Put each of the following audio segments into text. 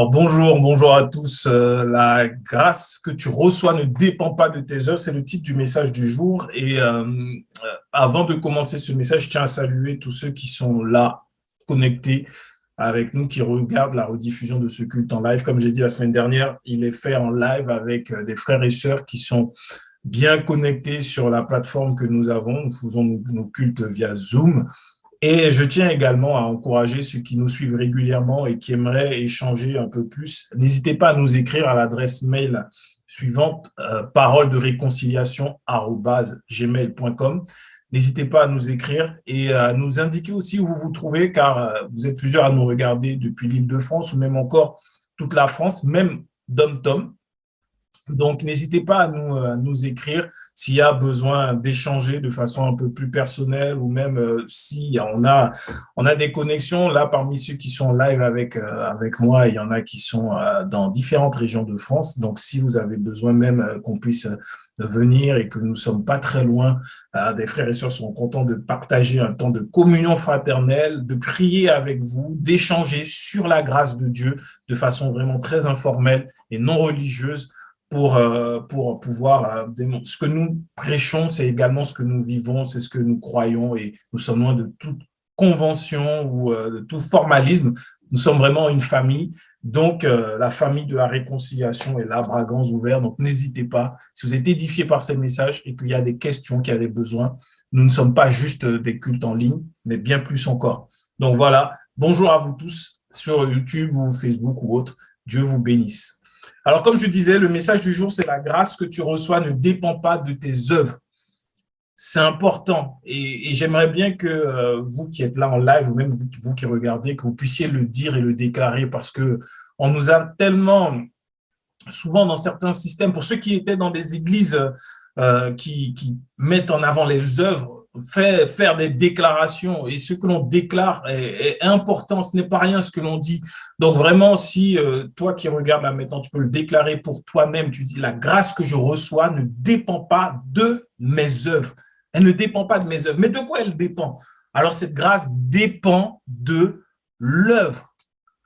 Alors bonjour à tous. La grâce que tu reçois ne dépend pas de tes œuvres, c'est le titre du message du jour. Avant de commencer ce message, je tiens à saluer tous ceux qui sont là, connectés avec nous, qui regardent la rediffusion de ce culte en live. Comme j'ai dit la semaine dernière, il est fait en live avec des frères et sœurs qui sont bien connectés sur la plateforme que nous avons. Nous faisons nos cultes via Zoom. Et je tiens également à encourager ceux qui nous suivent régulièrement et qui aimeraient échanger un peu plus. N'hésitez pas à nous écrire à l'adresse mail suivante, parole de réconciliation@gmail.com. N'hésitez pas à nous écrire et à nous indiquer aussi où vous vous trouvez, car vous êtes plusieurs à nous regarder depuis l'Île-de-France ou même encore toute la France, même dom-tom. Donc, n'hésitez pas à nous écrire s'il y a besoin d'échanger de façon un peu plus personnelle ou même si on a des connexions. Là, parmi ceux qui sont live avec moi, il y en a qui sont dans différentes régions de France. Donc, si vous avez besoin même qu'on puisse venir et que nous ne sommes pas très loin, des frères et sœurs sont contents de partager un temps de communion fraternelle, de prier avec vous, d'échanger sur la grâce de Dieu de façon vraiment très informelle et non religieuse pour pouvoir démontrer. Ce que nous prêchons, c'est également ce que nous vivons, c'est ce que nous croyons et nous sommes loin de toute convention ou de tout formalisme. Nous sommes vraiment une famille. Donc, la famille de la réconciliation est là, bras grands ouverts. Donc, n'hésitez pas. Si vous êtes édifié par ces messages et qu'il y a des questions, qu'il y a des besoins, nous ne sommes pas juste des cultes en ligne, mais bien plus encore. Donc, voilà. Bonjour à vous tous sur YouTube ou Facebook ou autre. Dieu vous bénisse. Alors, comme je disais, le message du jour, c'est la grâce que tu reçois ne dépend pas de tes œuvres. C'est important et j'aimerais bien que vous qui êtes là en live ou même vous qui regardez, que vous puissiez le dire et le déclarer parce que on nous a tellement souvent dans certains systèmes, pour ceux qui étaient dans des églises qui mettent en avant les œuvres, faire des déclarations et ce que l'on déclare est important, ce n'est pas rien ce que l'on dit. Donc vraiment, si toi qui regardes là maintenant, tu peux le déclarer pour toi-même, tu dis la grâce que je reçois ne dépend pas de mes œuvres. Elle ne dépend pas de mes œuvres. Mais de quoi elle dépend? Alors cette grâce dépend de l'œuvre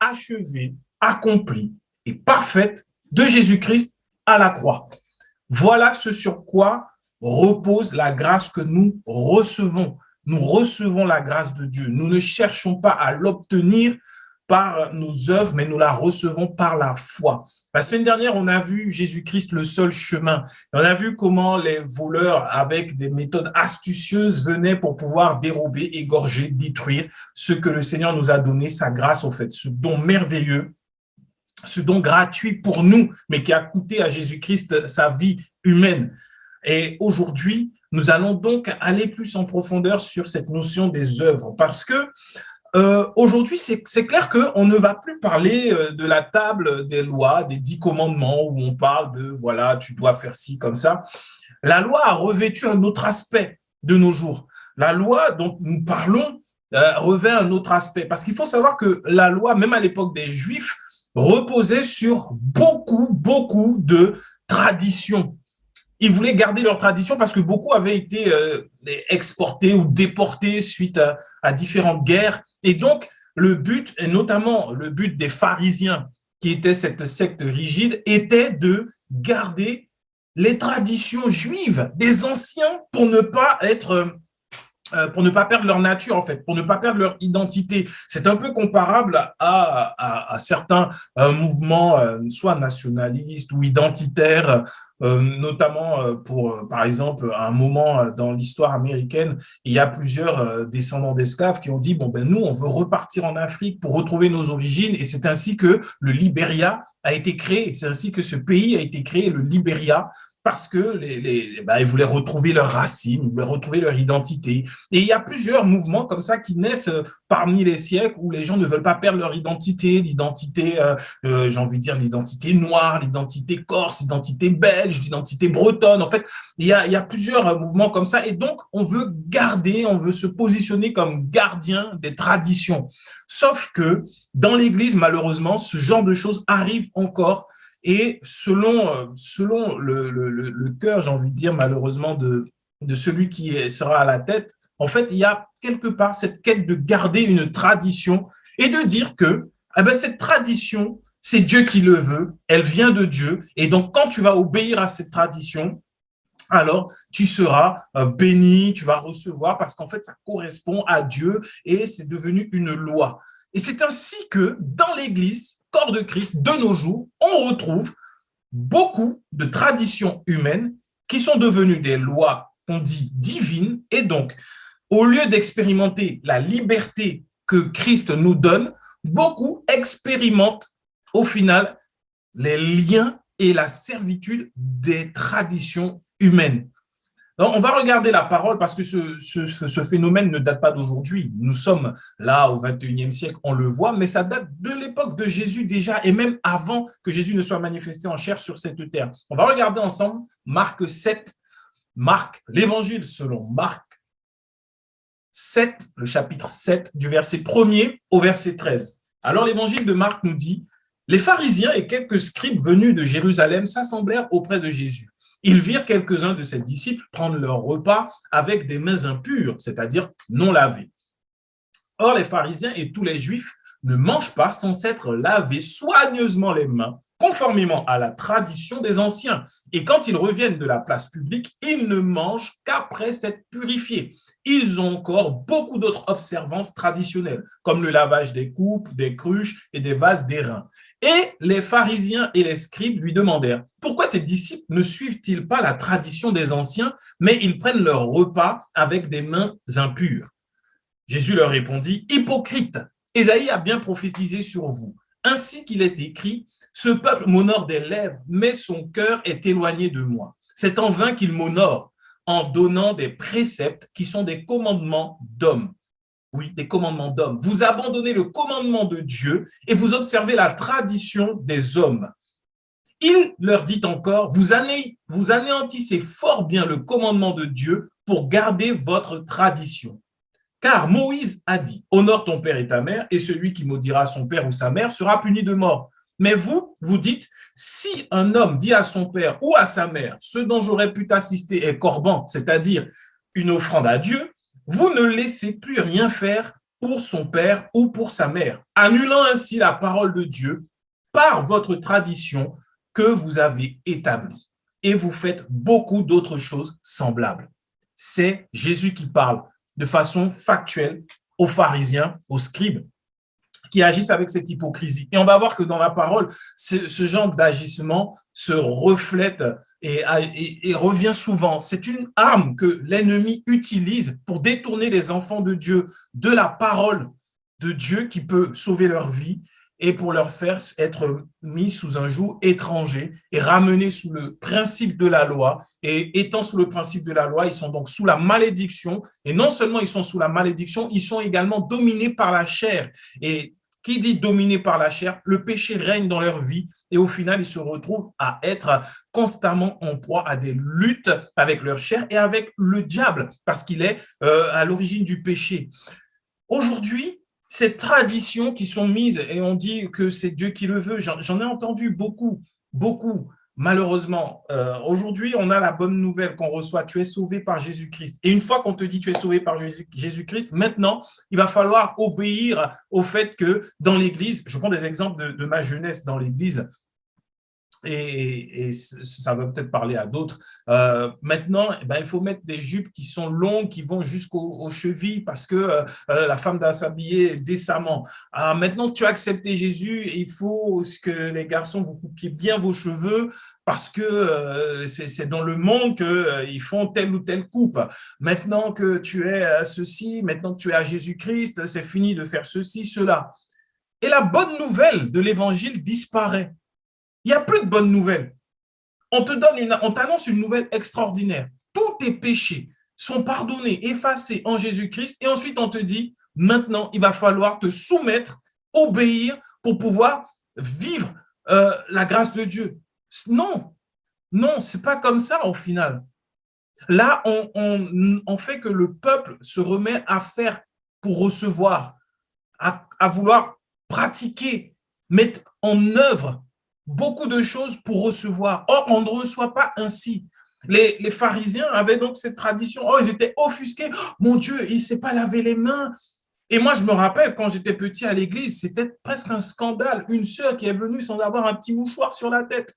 achevée, accomplie et parfaite de Jésus-Christ à la croix. Voilà ce sur quoi repose la grâce que nous recevons. Nous recevons la grâce de Dieu. Nous ne cherchons pas à l'obtenir par nos œuvres, mais nous la recevons par la foi. La semaine dernière, on a vu Jésus-Christ le seul chemin. On a vu comment les voleurs, avec des méthodes astucieuses, venaient pour pouvoir dérober, égorger, détruire ce que le Seigneur nous a donné, sa grâce, en fait, ce don merveilleux, ce don gratuit pour nous, mais qui a coûté à Jésus-Christ sa vie humaine. Et aujourd'hui, nous allons donc aller plus en profondeur sur cette notion des œuvres, parce que aujourd'hui, c'est clair qu'on ne va plus parler de la table des lois, des 10 commandements, où on parle de, voilà, tu dois faire ci, comme ça. La loi a revêtu un autre aspect de nos jours. La loi dont nous parlons revêt un autre aspect, parce qu'il faut savoir que la loi, même à l'époque des Juifs, reposait sur beaucoup de traditions. Ils voulaient garder leur tradition parce que beaucoup avaient été exportés ou déportés suite à différentes guerres. Et donc, le but, et notamment le but des pharisiens, qui était cette secte rigide, était de garder les traditions juives des anciens pour ne pas perdre leur nature, en fait, pour ne pas perdre leur identité. C'est un peu comparable à certains mouvements, soit nationalistes ou identitaires, notamment par exemple, à un moment dans l'histoire américaine, il y a plusieurs descendants d'esclaves qui ont dit, bon, ben nous, on veut repartir en Afrique pour retrouver nos origines, et c'est ainsi que le Libéria a été créé, c'est ainsi que ce pays a été créé, le Libéria, parce que ils voulaient retrouver leurs racines, ils voulaient retrouver leur identité. Et il y a plusieurs mouvements comme ça qui naissent parmi les siècles où les gens ne veulent pas perdre leur identité, l'identité, j'ai envie de dire l'identité noire, l'identité corse, l'identité belge, l'identité bretonne. En fait, il y a plusieurs mouvements comme ça. Et donc, on veut se positionner comme gardien des traditions. Sauf que dans l'Église, malheureusement, ce genre de choses arrive encore. Et selon le cœur, j'ai envie de dire, malheureusement, de celui qui sera à la tête, en fait, il y a quelque part cette quête de garder une tradition et de dire que cette tradition, c'est Dieu qui le veut, elle vient de Dieu. Et donc, quand tu vas obéir à cette tradition, alors tu seras béni, tu vas recevoir parce qu'en fait, ça correspond à Dieu et c'est devenu une loi. Et c'est ainsi que dans l'Église, corps de Christ, de nos jours, on retrouve beaucoup de traditions humaines qui sont devenues des lois qu'on dit divines. Et donc, au lieu d'expérimenter la liberté que Christ nous donne, beaucoup expérimentent au final les liens et la servitude des traditions humaines. Donc, on va regarder la parole parce que ce phénomène ne date pas d'aujourd'hui. Nous sommes là au 21e siècle, on le voit, mais ça date de l'époque de Jésus déjà et même avant que Jésus ne soit manifesté en chair sur cette terre. On va regarder ensemble Marc 7, l'évangile selon Marc 7, le chapitre 7, du verset 1er au verset 13. Alors, l'évangile de Marc nous dit, les pharisiens et quelques scribes venus de Jérusalem s'assemblèrent auprès de Jésus. Ils virent quelques-uns de ses disciples prendre leur repas avec des mains impures, c'est-à-dire non lavées. Or, les pharisiens et tous les juifs ne mangent pas sans s'être lavés soigneusement les mains, conformément à la tradition des anciens. Et quand ils reviennent de la place publique, ils ne mangent qu'après s'être purifiés. Ils ont encore beaucoup d'autres observances traditionnelles, comme le lavage des coupes, des cruches et des vases d'airain. Et les pharisiens et les scribes lui demandèrent, « Pourquoi tes disciples ne suivent-ils pas la tradition des anciens, mais ils prennent leur repas avec des mains impures ?» Jésus leur répondit, « Hypocrite, Ésaïe a bien prophétisé sur vous. Ainsi qu'il est écrit, ce peuple m'honore des lèvres, mais son cœur est éloigné de moi. C'est en vain qu'il m'honore, en donnant des préceptes qui sont des commandements d'hommes. » Oui, des commandements d'hommes. Vous abandonnez le commandement de Dieu et vous observez la tradition des hommes. Il leur dit encore, vous anéantissez fort bien le commandement de Dieu pour garder votre tradition. Car Moïse a dit, honore ton père et ta mère, et celui qui maudira son père ou sa mère sera puni de mort. Mais vous, vous dites, si un homme dit à son père ou à sa mère, ce dont j'aurais pu t'assister est corban, c'est-à-dire une offrande à Dieu, vous ne laissez plus rien faire pour son père ou pour sa mère, annulant ainsi la parole de Dieu par votre tradition que vous avez établie. Et vous faites beaucoup d'autres choses semblables. C'est Jésus qui parle de façon factuelle aux pharisiens, aux scribes, qui agissent avec cette hypocrisie. Et on va voir que dans la parole, ce genre d'agissement se reflète et revient souvent. C'est une arme que l'ennemi utilise pour détourner les enfants de Dieu de la parole de Dieu qui peut sauver leur vie et pour leur faire être mis sous un joug étranger et ramenés sous le principe de la loi. Et étant sous le principe de la loi, ils sont donc sous la malédiction. Et non seulement ils sont sous la malédiction, ils sont également dominés par la chair. Et qui dit dominé par la chair, le péché règne dans leur vie et au final, ils se retrouvent à être constamment en proie à des luttes avec leur chair et avec le diable parce qu'il est à l'origine du péché. Aujourd'hui, ces traditions qui sont mises et on dit que c'est Dieu qui le veut, j'en ai entendu beaucoup. Malheureusement, aujourd'hui, on a la bonne nouvelle qu'on reçoit, tu es sauvé par Jésus-Christ. Et une fois qu'on te dit tu es sauvé par Jésus-Christ, maintenant, il va falloir obéir au fait que dans l'Église, je prends des exemples de ma jeunesse dans l'Église, et ça va peut-être parler à d'autres. Maintenant, il faut mettre des jupes qui sont longues, qui vont jusqu'aux chevilles parce que la femme doit s'habiller décemment. Maintenant que tu as accepté Jésus, il faut que les garçons, vous coupiez bien vos cheveux parce que c'est dans le monde qu'ils font telle ou telle coupe. Maintenant que tu es à ceci, maintenant que tu es à Jésus-Christ, c'est fini de faire ceci, cela. Et la bonne nouvelle de l'évangile disparaît. Il n'y a plus de bonnes nouvelles. On t'annonce une nouvelle extraordinaire. Tous tes péchés sont pardonnés, effacés en Jésus-Christ. Et ensuite, on te dit, maintenant, il va falloir te soumettre, obéir pour pouvoir vivre la grâce de Dieu. Non, ce n'est pas comme ça au final. Là, on fait que le peuple se remet à faire pour recevoir, à vouloir pratiquer, mettre en œuvre beaucoup de choses pour recevoir. Or, on ne reçoit pas ainsi. Les pharisiens avaient donc cette tradition. Oh, ils étaient offusqués. Oh, mon Dieu, il ne s'est pas lavé les mains. Et moi, je me rappelle, quand j'étais petit à l'église, c'était presque un scandale. Une sœur qui est venue sans avoir un petit mouchoir sur la tête.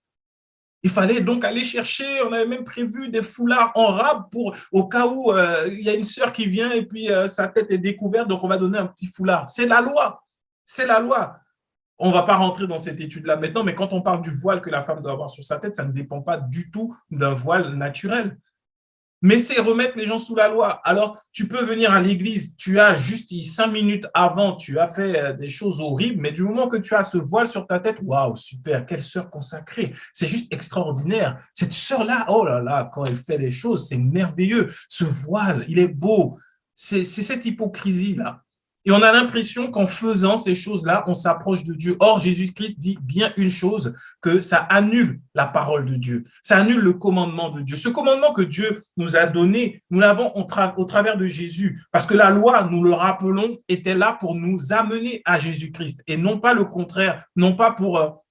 Il fallait donc aller chercher, on avait même prévu des foulards en rab pour, au cas où il y a une sœur qui vient et puis sa tête est découverte, donc on va donner un petit foulard. C'est la loi. C'est la loi. On ne va pas rentrer dans cette étude-là maintenant, mais quand on parle du voile que la femme doit avoir sur sa tête, ça ne dépend pas du tout d'un voile naturel. Mais c'est remettre les gens sous la loi. Alors, tu peux venir à l'église, tu as juste 5 minutes avant, tu as fait des choses horribles, mais du moment que tu as ce voile sur ta tête, waouh, super, quelle sœur consacrée. C'est juste extraordinaire. Cette sœur-là, oh là là, quand elle fait des choses, c'est merveilleux. Ce voile, il est beau. C'est cette hypocrisie-là. Et on a l'impression qu'en faisant ces choses-là, on s'approche de Dieu. Or, Jésus-Christ dit bien une chose, que ça annule la parole de Dieu. Ça annule le commandement de Dieu. Ce commandement que Dieu nous a donné, nous l'avons au travers de Jésus. Parce que la loi, nous le rappelons, était là pour nous amener à Jésus-Christ et non pas le contraire, non pas pour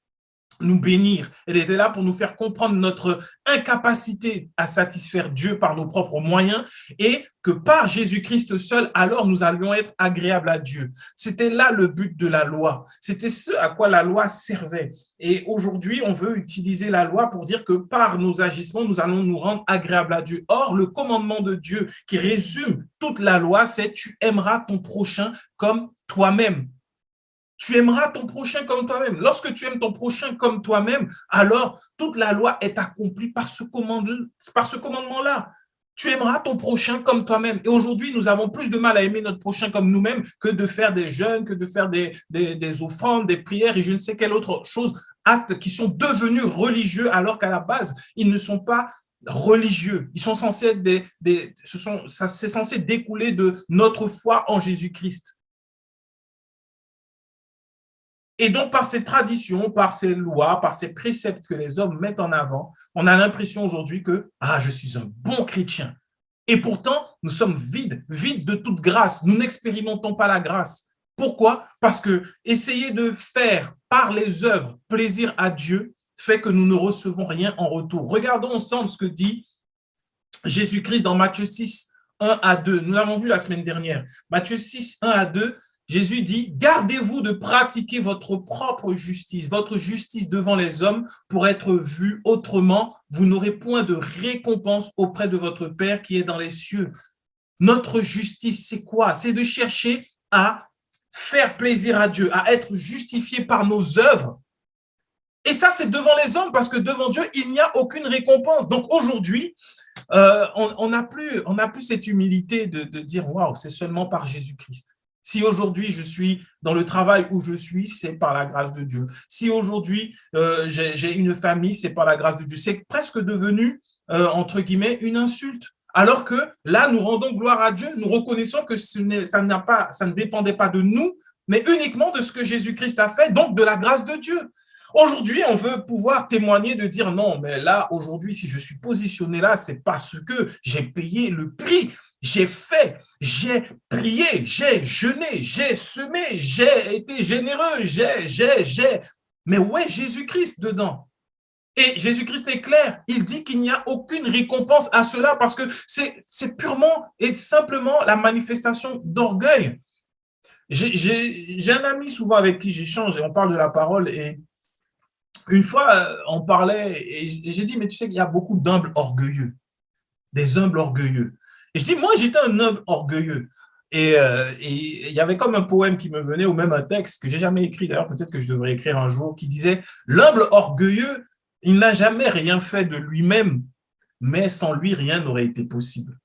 nous bénir. Elle était là pour nous faire comprendre notre incapacité à satisfaire Dieu par nos propres moyens et que par Jésus-Christ seul, alors nous allions être agréables à Dieu. C'était là le but de la loi. C'était ce à quoi la loi servait. Et aujourd'hui, on veut utiliser la loi pour dire que par nos agissements, nous allons nous rendre agréables à Dieu. Or, le commandement de Dieu qui résume toute la loi, c'est tu aimeras ton prochain comme toi-même. Tu aimeras ton prochain comme toi-même. Lorsque tu aimes ton prochain comme toi-même, alors toute la loi est accomplie par ce commandement-là. Tu aimeras ton prochain comme toi-même. Et aujourd'hui, nous avons plus de mal à aimer notre prochain comme nous-mêmes que de faire des jeûnes, que de faire des offrandes, des prières et je ne sais quelle autre chose, actes qui sont devenus religieux alors qu'à la base, ils ne sont pas religieux. Ils sont censés être c'est censé découler de notre foi en Jésus-Christ. Et donc, par ces traditions, par ces lois, par ces préceptes que les hommes mettent en avant, on a l'impression aujourd'hui que, ah, je suis un bon chrétien. Et pourtant, nous sommes vides de toute grâce. Nous n'expérimentons pas la grâce. Pourquoi? Parce que essayer de faire par les œuvres plaisir à Dieu fait que nous ne recevons rien en retour. Regardons ensemble ce que dit Jésus-Christ dans Matthieu 6, 1 à 2. Nous l'avons vu la semaine dernière. Matthieu 6, 1 à 2, Jésus dit, gardez-vous de pratiquer votre propre justice, votre justice devant les hommes pour être vu autrement. Vous n'aurez point de récompense auprès de votre Père qui est dans les cieux. Notre justice, c'est quoi? C'est de chercher à faire plaisir à Dieu, à être justifié par nos œuvres. Et ça, c'est devant les hommes parce que devant Dieu, il n'y a aucune récompense. Donc aujourd'hui, on n'a plus cette humilité de dire, waouh, c'est seulement par Jésus-Christ. Si aujourd'hui je suis dans le travail où je suis, c'est par la grâce de Dieu. Si aujourd'hui j'ai une famille, c'est par la grâce de Dieu. C'est presque devenu, entre guillemets, une insulte. Alors que là, nous rendons gloire à Dieu, nous reconnaissons que ça ne dépendait pas de nous, mais uniquement de ce que Jésus-Christ a fait, donc de la grâce de Dieu. Aujourd'hui, on veut pouvoir témoigner de dire non, mais là, aujourd'hui, si je suis positionné là, c'est parce que j'ai payé le prix. J'ai fait, j'ai prié, j'ai jeûné, j'ai semé, j'ai été généreux, j'ai. Mais où est Jésus-Christ dedans? Et Jésus-Christ est clair, il dit qu'il n'y a aucune récompense à cela parce que c'est purement et simplement la manifestation d'orgueil. J'ai un ami souvent avec qui j'échange et on parle de la parole et une fois, on parlait et j'ai dit, mais tu sais qu'il y a beaucoup d'humbles orgueilleux, des humbles orgueilleux. Et je dis, moi, j'étais un humble orgueilleux. Et il y avait comme un poème qui me venait, ou même un texte que j'ai jamais écrit, d'ailleurs, peut-être que je devrais écrire un jour, qui disait, l'humble orgueilleux, il n'a jamais rien fait de lui-même, mais sans lui, rien n'aurait été possible.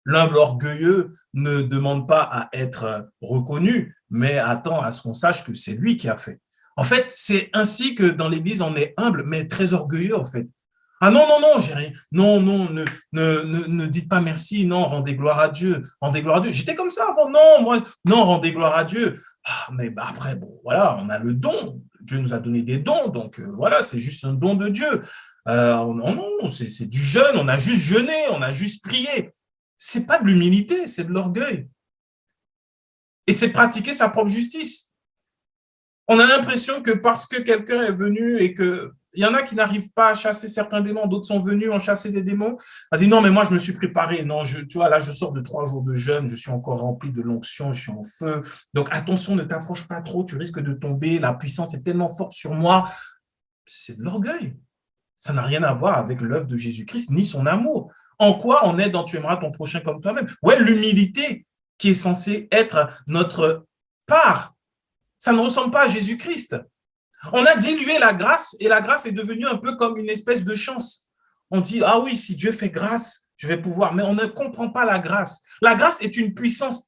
L'humble orgueilleux ne demande pas à être reconnu, mais attend à ce qu'on sache que c'est lui qui a fait. En fait, c'est ainsi que dans l'Église, on est humble, mais très orgueilleux, en fait. Ah non, non, non, j'ai rien. Non, non, ne dites pas merci. Non, rendez gloire à Dieu. Rendez gloire à Dieu. J'étais comme ça avant. Non, moi, non, rendez gloire à Dieu. Ah, mais bah, après, bon, voilà, on a le don. Dieu nous a donné des dons. Donc, voilà, c'est juste un don de Dieu. Non, non, c'est du jeûne. On a juste jeûné. On a juste prié. C'est pas de l'humilité, c'est de l'orgueil. Et c'est pratiquer sa propre justice. On a l'impression que parce que quelqu'un est venu et que il y en a qui n'arrivent pas à chasser certains démons, d'autres sont venus, ont chassé des démons. On dit non, mais moi je me suis préparé. Non, tu vois, là je sors de 3 jours de jeûne, je suis encore rempli de l'onction, je suis en feu. Donc attention, ne t'approche pas trop, tu risques de tomber. La puissance est tellement forte sur moi. C'est de l'orgueil. Ça n'a rien à voir avec l'œuvre de Jésus-Christ ni son amour. En quoi on est dans tu aimeras ton prochain comme toi-même? Ouais, l'humilité qui est censée être notre part. Ça ne ressemble pas à Jésus-Christ. On a dilué la grâce et la grâce est devenue un peu comme une espèce de chance. On dit, ah oui, si Dieu fait grâce, je vais pouvoir. Mais on ne comprend pas la grâce. La grâce est une puissance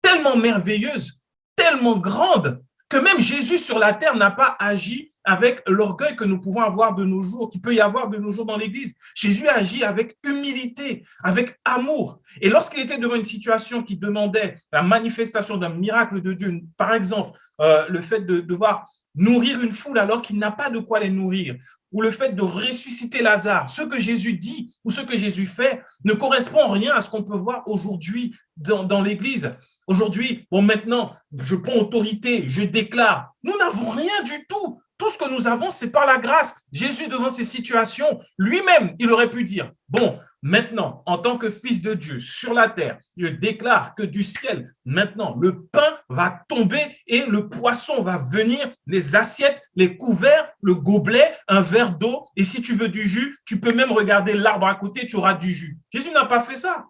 tellement merveilleuse, tellement grande, que même Jésus sur la terre n'a pas agi avec l'orgueil que nous pouvons avoir de nos jours, qu'il peut y avoir de nos jours dans l'Église. Jésus agit avec humilité, avec amour. Et lorsqu'il était devant une situation qui demandait la manifestation d'un miracle de Dieu, par exemple, le fait de devoir nourrir une foule alors qu'il n'a pas de quoi les nourrir, ou le fait de ressusciter Lazare, ce que Jésus dit ou ce que Jésus fait ne correspond en rien à ce qu'on peut voir aujourd'hui dans l'Église. Aujourd'hui, bon, maintenant, je prends autorité, je déclare. Nous n'avons rien du tout. Tout ce que nous avons, c'est par la grâce. Jésus, devant ces situations, lui-même, il aurait pu dire, bon, maintenant, en tant que fils de Dieu sur la terre, je déclare que du ciel, maintenant, le pain va tomber et le poisson va venir, les assiettes, les couverts, le gobelet, un verre d'eau. Et si tu veux du jus, tu peux même regarder l'arbre à côté, tu auras du jus. Jésus n'a pas fait ça.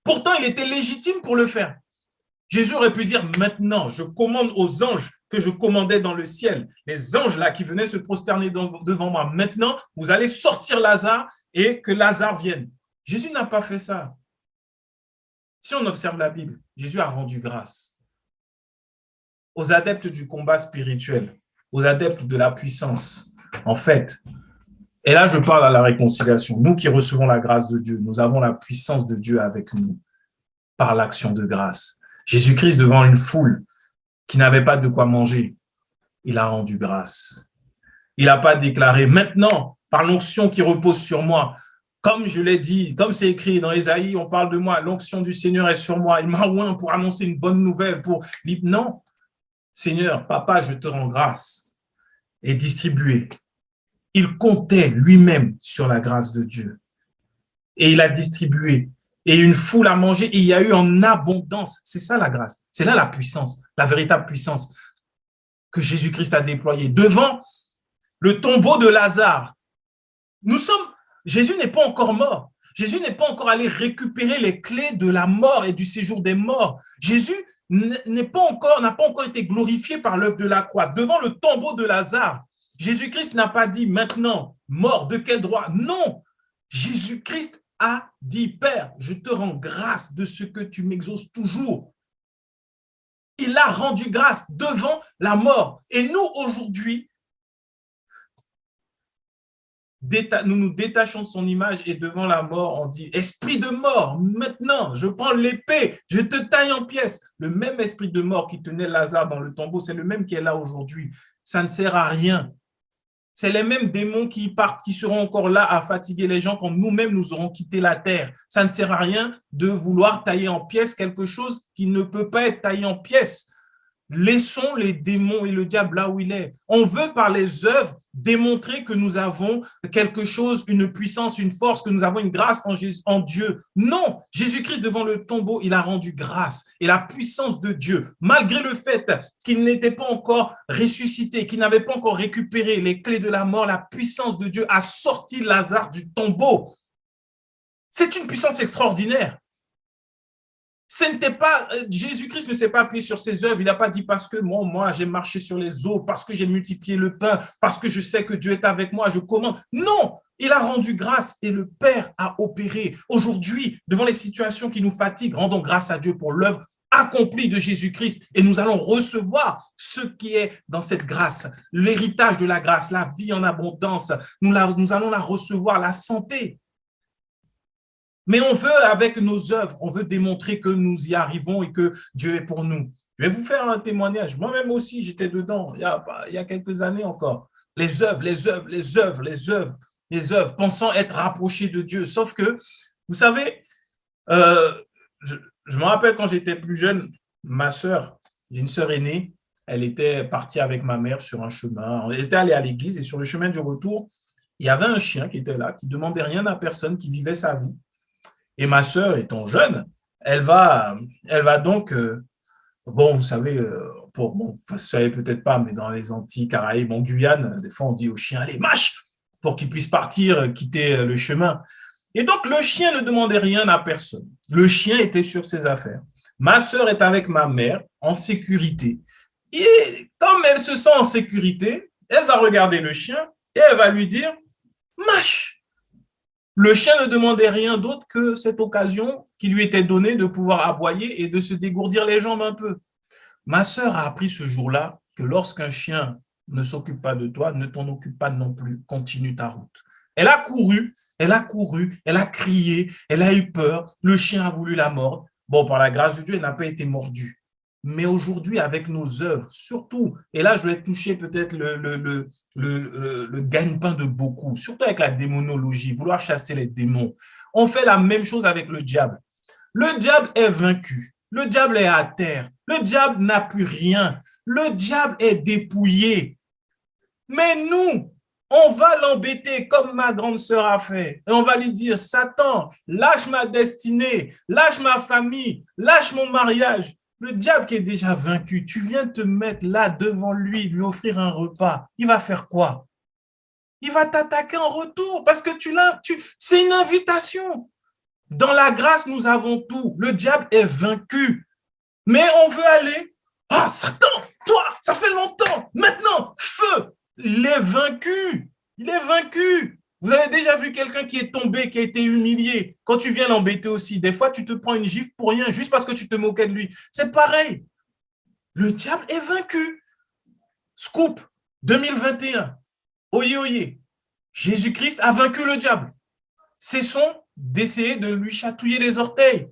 Pourtant, il était légitime pour le faire. Jésus aurait pu dire, maintenant, je commande aux anges que je commandais dans le ciel, les anges là qui venaient se prosterner devant moi. Maintenant, vous allez sortir Lazare et que Lazare vienne. Jésus n'a pas fait ça. Si on observe la Bible, Jésus a rendu grâce aux adeptes du combat spirituel, aux adeptes de la puissance. En fait, et là, je parle à la réconciliation. Nous qui recevons la grâce de Dieu, nous avons la puissance de Dieu avec nous par l'action de grâce. Jésus-Christ, devant une foule qui n'avait pas de quoi manger, il a rendu grâce. Il n'a pas déclaré, maintenant, par l'onction qui repose sur moi, comme je l'ai dit, comme c'est écrit dans Ésaïe, on parle de moi, l'onction du Seigneur est sur moi, il m'a oint pour annoncer une bonne nouvelle. Non, Seigneur, papa, je te rends grâce. Et distribué. Il comptait lui-même sur la grâce de Dieu. Et il a distribué. Et une foule a mangé et il y a eu en abondance. C'est ça la grâce. C'est là la puissance, la véritable puissance que Jésus-Christ a déployée. Devant le tombeau de Lazare, Jésus n'est pas encore mort. Jésus n'est pas encore allé récupérer les clés de la mort et du séjour des morts. Jésus n'a pas encore été glorifié par l'œuvre de la croix. Devant le tombeau de Lazare, Jésus-Christ n'a pas dit maintenant, mort, de quel droit? Non, Jésus-Christ a dit, Père, je te rends grâce de ce que tu m'exauces toujours. Il a rendu grâce devant la mort. Et nous, aujourd'hui, nous nous détachons de son image et devant la mort, on dit, esprit de mort, maintenant, je prends l'épée, je te taille en pièces. Le même esprit de mort qui tenait Lazare dans le tombeau, c'est le même qui est là aujourd'hui. Ça ne sert à rien. C'est les mêmes démons qui partent, qui seront encore là à fatiguer les gens quand nous-mêmes nous aurons quitté la terre. Ça ne sert à rien de vouloir tailler en pièces quelque chose qui ne peut pas être taillé en pièces. Laissons les démons et le diable là où il est. On veut par les œuvres démontrer que nous avons quelque chose, une puissance, une force, que nous avons une grâce en Dieu. Non, Jésus-Christ devant le tombeau, il a rendu grâce. Et la puissance de Dieu, malgré le fait qu'il n'était pas encore ressuscité, qu'il n'avait pas encore récupéré les clés de la mort, la puissance de Dieu a sorti Lazare du tombeau. C'est une puissance extraordinaire. Jésus-Christ ne s'est pas appuyé sur ses œuvres. Il n'a pas dit parce que moi, j'ai marché sur les eaux, parce que j'ai multiplié le pain, parce que je sais que Dieu est avec moi, je commande. Non, il a rendu grâce et le Père a opéré. Aujourd'hui, devant les situations qui nous fatiguent, rendons grâce à Dieu pour l'œuvre accomplie de Jésus-Christ et nous allons recevoir ce qui est dans cette grâce, l'héritage de la grâce, la vie en abondance. Nous allons la recevoir, la santé. Mais on veut, avec nos œuvres, on veut démontrer que nous y arrivons et que Dieu est pour nous. Je vais vous faire un témoignage. Moi-même aussi, j'étais dedans il y a quelques années encore. Les œuvres, pensant être rapprochés de Dieu. Sauf que, vous savez, je me rappelle quand j'étais plus jeune, ma sœur, j'ai une sœur aînée, Elle était partie avec ma mère sur un chemin. On était allé à l'église et sur le chemin du retour, il y avait un chien qui était là, qui ne demandait rien à personne, qui vivait sa vie. Et ma sœur, étant jeune, elle va donc, bon, vous savez, bon, vous ne savez peut-être pas, mais dans les Antilles, Caraïbes, en Guyane, des fois, on dit au chien, allez, mâche, pour qu'il puisse partir, quitter le chemin. Et donc, le chien ne demandait rien à personne. Le chien était sur ses affaires. Ma sœur est avec ma mère en sécurité. Et comme elle se sent en sécurité, elle va regarder le chien et elle va lui dire, mâche. Le chien ne demandait rien d'autre que cette occasion qui lui était donnée de pouvoir aboyer et de se dégourdir les jambes un peu. Ma sœur a appris ce jour-là que lorsqu'un chien ne s'occupe pas de toi, ne t'en occupe pas non plus, continue ta route. Elle a couru, elle a couru, elle a crié, elle a eu peur, le chien a voulu la mordre. Bon, par la grâce de Dieu, elle n'a pas été mordue. Mais aujourd'hui, avec nos œuvres, surtout, et là, je vais toucher peut-être le gagne-pain de beaucoup, surtout avec la démonologie, vouloir chasser les démons. On fait la même chose avec le diable. Le diable est vaincu. Le diable est à terre. Le diable n'a plus rien. Le diable est dépouillé. Mais nous, on va l'embêter comme ma grande sœur a fait. Et on va lui dire, Satan, lâche ma destinée, lâche ma famille, lâche mon mariage. Le diable qui est déjà vaincu, tu viens te mettre là devant lui, lui offrir un repas. Il va faire quoi? Il va t'attaquer en retour parce que c'est une invitation. Dans la grâce, nous avons tout. Le diable est vaincu. Mais on veut aller. Ah, Satan, toi, ça fait longtemps. Maintenant, feu. Il est vaincu. Il est vaincu. Vous avez déjà vu quelqu'un qui est tombé, qui a été humilié. Quand tu viens l'embêter aussi, des fois, tu te prends une gifle pour rien, juste parce que tu te moquais de lui. C'est pareil. Le diable est vaincu. Scoop 2021. Oyez, oyez. Jésus-Christ a vaincu le diable. Cessons d'essayer de lui chatouiller les orteils.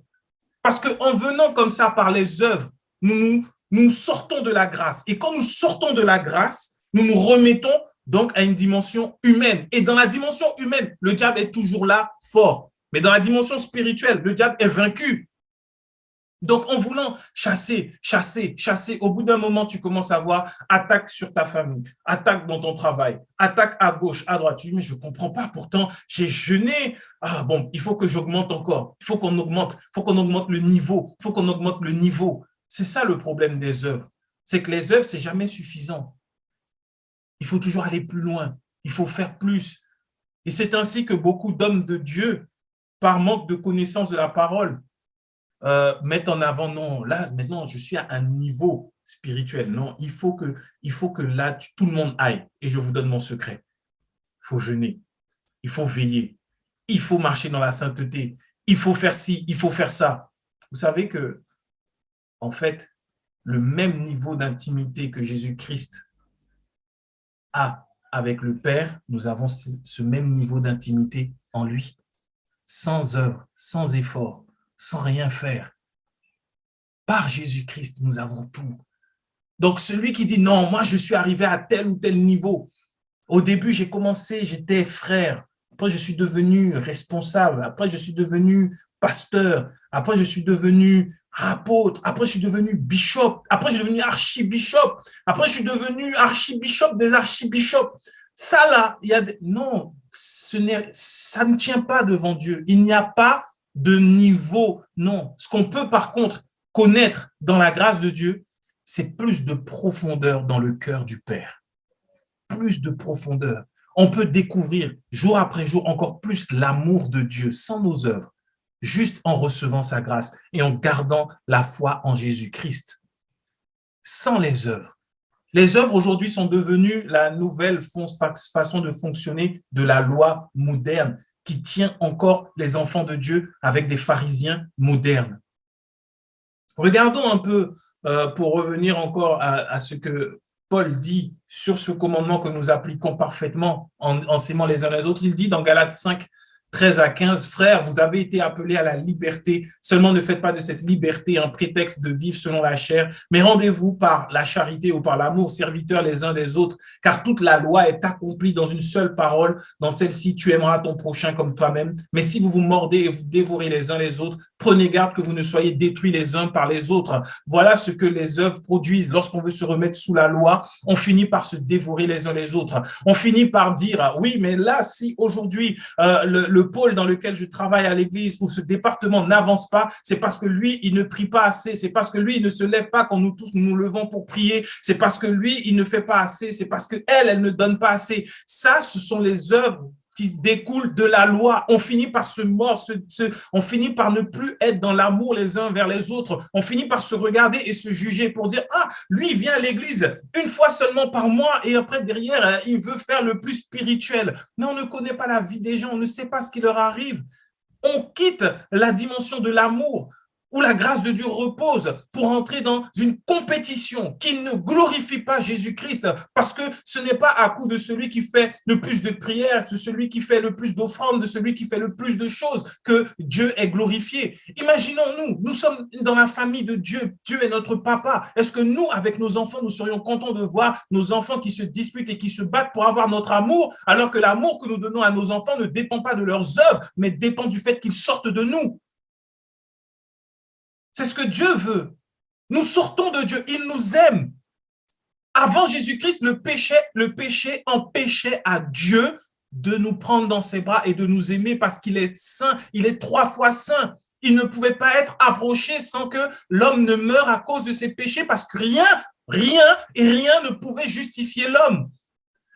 Parce qu'en venant comme ça par les œuvres, nous sortons de la grâce. Et quand nous sortons de la grâce, nous nous remettons donc à une dimension humaine. Et dans la dimension humaine, le diable est toujours là, fort. Mais dans la dimension spirituelle, le diable est vaincu. Donc, en voulant chasser, au bout d'un moment, tu commences à voir attaque sur ta famille, attaque dans ton travail, attaque à gauche, à droite. Tu dis, mais je ne comprends pas, pourtant, j'ai jeûné. Ah bon, il faut que j'augmente encore. Il faut qu'on augmente le niveau. Il faut qu'on augmente le niveau. C'est ça le problème des œuvres. C'est que les œuvres, ce n'est jamais suffisant. Il faut toujours aller plus loin. Il faut faire plus. Et c'est ainsi que beaucoup d'hommes de Dieu, par manque de connaissance de la parole, mettre en avant, non, là, maintenant, je suis à un niveau spirituel. Non, il faut que là, tout le monde aille. Et je vous donne mon secret. Il faut jeûner. Il faut veiller. Il faut marcher dans la sainteté. Il faut faire ci, il faut faire ça. Vous savez que, en fait, le même niveau d'intimité que Jésus-Christ a avec le Père, nous avons ce même niveau d'intimité en lui, sans œuvre, sans effort, sans rien faire. Par Jésus-Christ, nous avons tout. Donc, celui qui dit, non, moi, je suis arrivé à tel ou tel niveau. Au début, j'ai commencé, j'étais frère. Après, je suis devenu responsable. Après, je suis devenu pasteur. Après, je suis devenu apôtre. Après, je suis devenu bishop. Après, je suis devenu archibishop. Après, je suis devenu archibishop des archibishops. Ça, là, il y a des... Non, ça ne tient pas devant Dieu. Il n'y a pas de niveau. Non. Ce qu'on peut, par contre, connaître dans la grâce de Dieu, c'est plus de profondeur dans le cœur du Père. Plus de profondeur. On peut découvrir jour après jour encore plus l'amour de Dieu sans nos œuvres, juste en recevant sa grâce et en gardant la foi en Jésus-Christ. Sans les œuvres. Les œuvres aujourd'hui sont devenues la nouvelle façon de fonctionner de la loi moderne qui tient encore les enfants de Dieu avec des pharisiens modernes. Regardons un peu, pour revenir encore à ce que Paul dit sur ce commandement que nous appliquons parfaitement en s'aimant les uns les autres. Il dit dans Galates 5, 13 à 15, « Frères, vous avez été appelés à la liberté. Seulement ne faites pas de cette liberté un prétexte de vivre selon la chair, mais rendez-vous par la charité ou par l'amour, serviteurs les uns des autres, car toute la loi est accomplie dans une seule parole. Dans celle-ci, tu aimeras ton prochain comme toi-même. Mais si vous vous mordez et vous dévorez les uns les autres, Prenez garde que vous ne soyez détruits les uns par les autres. Voilà ce que les œuvres produisent. Lorsqu'on veut se remettre sous la loi, on finit par se dévorer les uns les autres. On finit par dire, oui, mais là, si aujourd'hui, le pôle dans lequel je travaille à l'église ou ce département n'avance pas, c'est parce que lui, il ne prie pas assez. C'est parce que lui, il ne se lève pas quand nous tous nous levons pour prier. C'est parce que lui, il ne fait pas assez. C'est parce que elle ne donne pas assez. Ça, ce sont les œuvres qui découle de la loi. On finit par se mordre, on finit par ne plus être dans l'amour les uns vers les autres. On finit par se regarder et se juger pour dire, ah, lui, il vient à l'église une fois seulement par mois et après, derrière, il veut faire le plus spirituel. Mais on ne connaît pas la vie des gens, on ne sait pas ce qui leur arrive. On quitte la dimension de l'amour où la grâce de Dieu repose pour entrer dans une compétition qui ne glorifie pas Jésus-Christ, parce que ce n'est pas à coup de celui qui fait le plus de prières, de celui qui fait le plus d'offrandes, de celui qui fait le plus de choses que Dieu est glorifié. Imaginons-nous, nous sommes dans la famille de Dieu, Dieu est notre papa. Est-ce que nous, avec nos enfants, nous serions contents de voir nos enfants qui se disputent et qui se battent pour avoir notre amour, alors que l'amour que nous donnons à nos enfants ne dépend pas de leurs œuvres, mais dépend du fait qu'ils sortent de nous? C'est ce que Dieu veut. Nous sortons de Dieu. Il nous aime. Avant Jésus-Christ, le péché empêchait à Dieu de nous prendre dans ses bras et de nous aimer parce qu'il est saint. Il est 3 fois saint. Il ne pouvait pas être approché sans que l'homme ne meure à cause de ses péchés parce que rien ne pouvait justifier l'homme.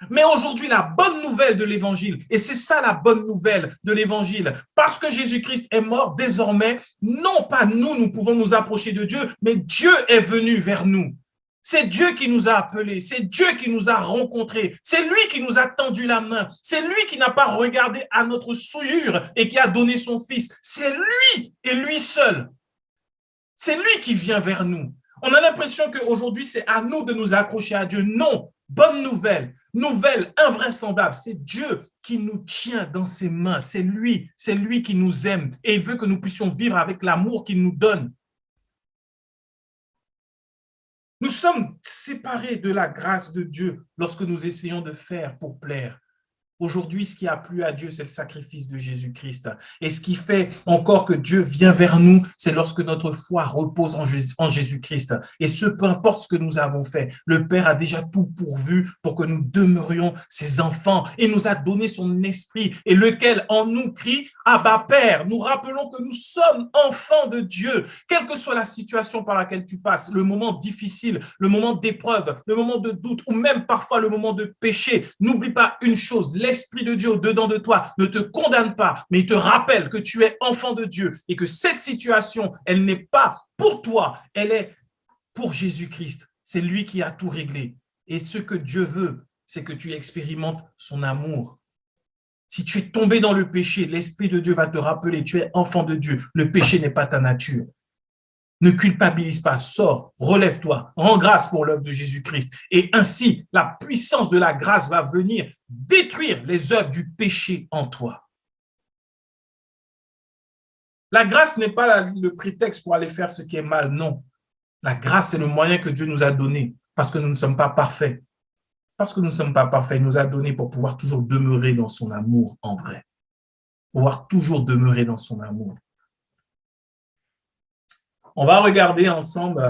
Mais aujourd'hui, la bonne nouvelle de l'évangile, et c'est ça la bonne nouvelle de l'évangile, parce que Jésus-Christ est mort, désormais, non pas nous pouvons nous approcher de Dieu, mais Dieu est venu vers nous. C'est Dieu qui nous a appelés, c'est Dieu qui nous a rencontrés, c'est lui qui nous a tendu la main, c'est lui qui n'a pas regardé à notre souillure et qui a donné son fils. C'est lui et lui seul. C'est lui qui vient vers nous. On a l'impression qu'aujourd'hui, c'est à nous de nous accrocher à Dieu. Non, bonne nouvelle, nouvelle invraisemblable. C'est Dieu qui nous tient dans ses mains. C'est lui qui nous aime et il veut que nous puissions vivre avec l'amour qu'il nous donne. Nous sommes séparés de la grâce de Dieu lorsque nous essayons de faire pour plaire. Aujourd'hui, ce qui a plu à Dieu, c'est le sacrifice de Jésus-Christ. Et ce qui fait encore que Dieu vient vers nous, c'est lorsque notre foi repose en Jésus-Christ. Et ce, peu importe ce que nous avons fait, le Père a déjà tout pourvu pour que nous demeurions ses enfants. Il nous a donné son esprit, et lequel en nous crie « Abba Père ». Nous rappelons que nous sommes enfants de Dieu. Quelle que soit la situation par laquelle tu passes, le moment difficile, le moment d'épreuve, le moment de doute, ou même parfois le moment de péché, n'oublie pas une chose, l'Esprit de Dieu au-dedans de toi ne te condamne pas, mais il te rappelle que tu es enfant de Dieu et que cette situation, elle n'est pas pour toi, elle est pour Jésus-Christ. C'est lui qui a tout réglé. Et ce que Dieu veut, c'est que tu expérimentes son amour. Si tu es tombé dans le péché, l'Esprit de Dieu va te rappeler, tu es enfant de Dieu. Le péché n'est pas ta nature. Ne culpabilise pas, sors, relève-toi, rends grâce pour l'œuvre de Jésus-Christ. Et ainsi, la puissance de la grâce va venir détruire les œuvres du péché en toi. La grâce n'est pas le prétexte pour aller faire ce qui est mal, non. La grâce, c'est le moyen que Dieu nous a donné parce que nous ne sommes pas parfaits. Parce que nous ne sommes pas parfaits, il nous a donné pour pouvoir toujours demeurer dans son amour en vrai. Pouvoir toujours demeurer dans son amour. On va regarder ensemble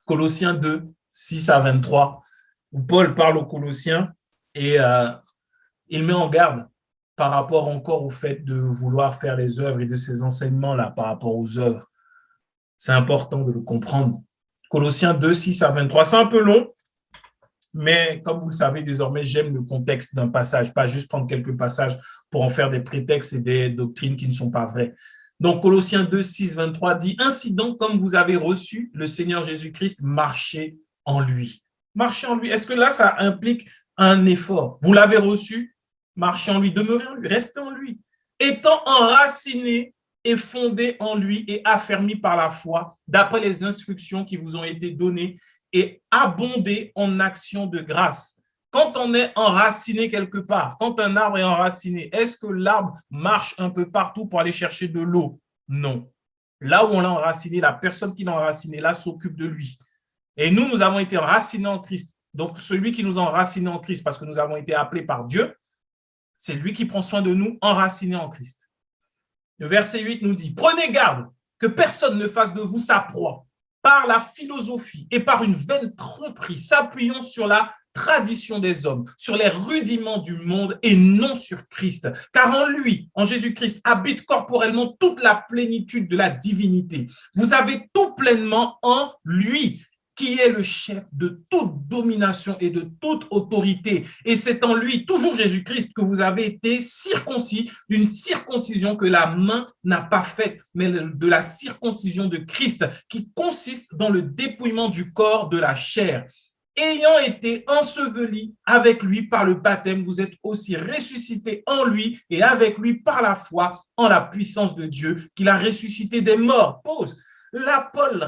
Colossiens 2, 6 à 23, où Paul parle aux Colossiens et il met en garde par rapport encore au fait de vouloir faire les œuvres et de ces enseignements-là par rapport aux œuvres. C'est important de le comprendre. Colossiens 2, 6 à 23, c'est un peu long, mais comme vous le savez désormais, j'aime le contexte d'un passage, pas juste prendre quelques passages pour en faire des prétextes et des doctrines qui ne sont pas vraies. Donc, Colossiens 2, 6, 23 dit « Ainsi donc, comme vous avez reçu le Seigneur Jésus-Christ, marchez en lui. » Marchez en lui. Est-ce que là, ça implique un effort? Vous l'avez reçu, marchez en lui, demeurez en lui, restez en lui. Étant enraciné et fondé en lui et affermi par la foi, d'après les instructions qui vous ont été données, et abondé en actions de grâce. Quand on est enraciné quelque part, quand un arbre est enraciné, est-ce que l'arbre marche un peu partout pour aller chercher de l'eau? Non. Là où on l'a enraciné, la personne qui l'a enraciné là s'occupe de lui. Et nous avons été enracinés en Christ. Donc, celui qui nous a enracinés en Christ, parce que nous avons été appelés par Dieu, c'est lui qui prend soin de nous, enracinés en Christ. Le verset 8 nous dit, prenez garde que personne ne fasse de vous sa proie par la philosophie et par une vaine tromperie, s'appuyant sur la tradition des hommes, sur les rudiments du monde et non sur Christ. Car en lui, en Jésus-Christ, habite corporellement toute la plénitude de la divinité. Vous avez tout pleinement en lui, qui est le chef de toute domination et de toute autorité. Et c'est en lui, toujours Jésus-Christ, que vous avez été circoncis d'une circoncision que la main n'a pas faite, mais de la circoncision de Christ, qui consiste dans le dépouillement du corps de la chair. Ayant été ensevelis avec lui par le baptême, vous êtes aussi ressuscités en lui et avec lui par la foi en la puissance de Dieu, qu'il a ressuscité des morts. Pause. Là, Paul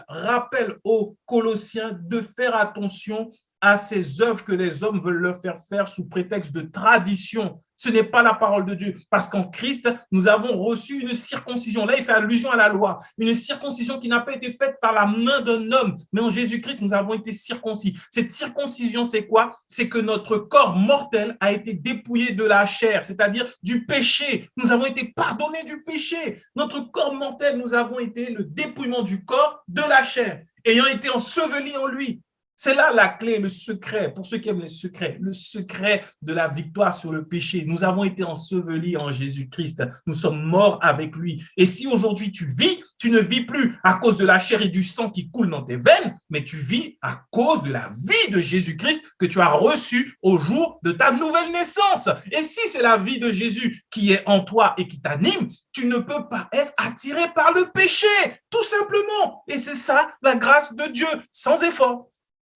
rappelle aux Colossiens de faire attention à ces œuvres que les hommes veulent leur faire faire sous prétexte de tradition. Ce n'est pas la parole de Dieu, parce qu'en Christ, nous avons reçu une circoncision. Là, il fait allusion à la loi, une circoncision qui n'a pas été faite par la main d'un homme, mais en Jésus-Christ, nous avons été circoncis. Cette circoncision, c'est quoi? C'est que notre corps mortel a été dépouillé de la chair, c'est-à-dire du péché. Nous avons été pardonnés du péché. Notre corps mortel, nous avons été le dépouillement du corps de la chair, ayant été ensevelis en lui. C'est là la clé, le secret, pour ceux qui aiment les secrets, le secret de la victoire sur le péché. Nous avons été ensevelis en Jésus-Christ. Nous sommes morts avec lui. Et si aujourd'hui tu vis, tu ne vis plus à cause de la chair et du sang qui coulent dans tes veines, mais tu vis à cause de la vie de Jésus-Christ que tu as reçue au jour de ta nouvelle naissance. Et si c'est la vie de Jésus qui est en toi et qui t'anime, tu ne peux pas être attiré par le péché, tout simplement. Et c'est ça, la grâce de Dieu, sans effort.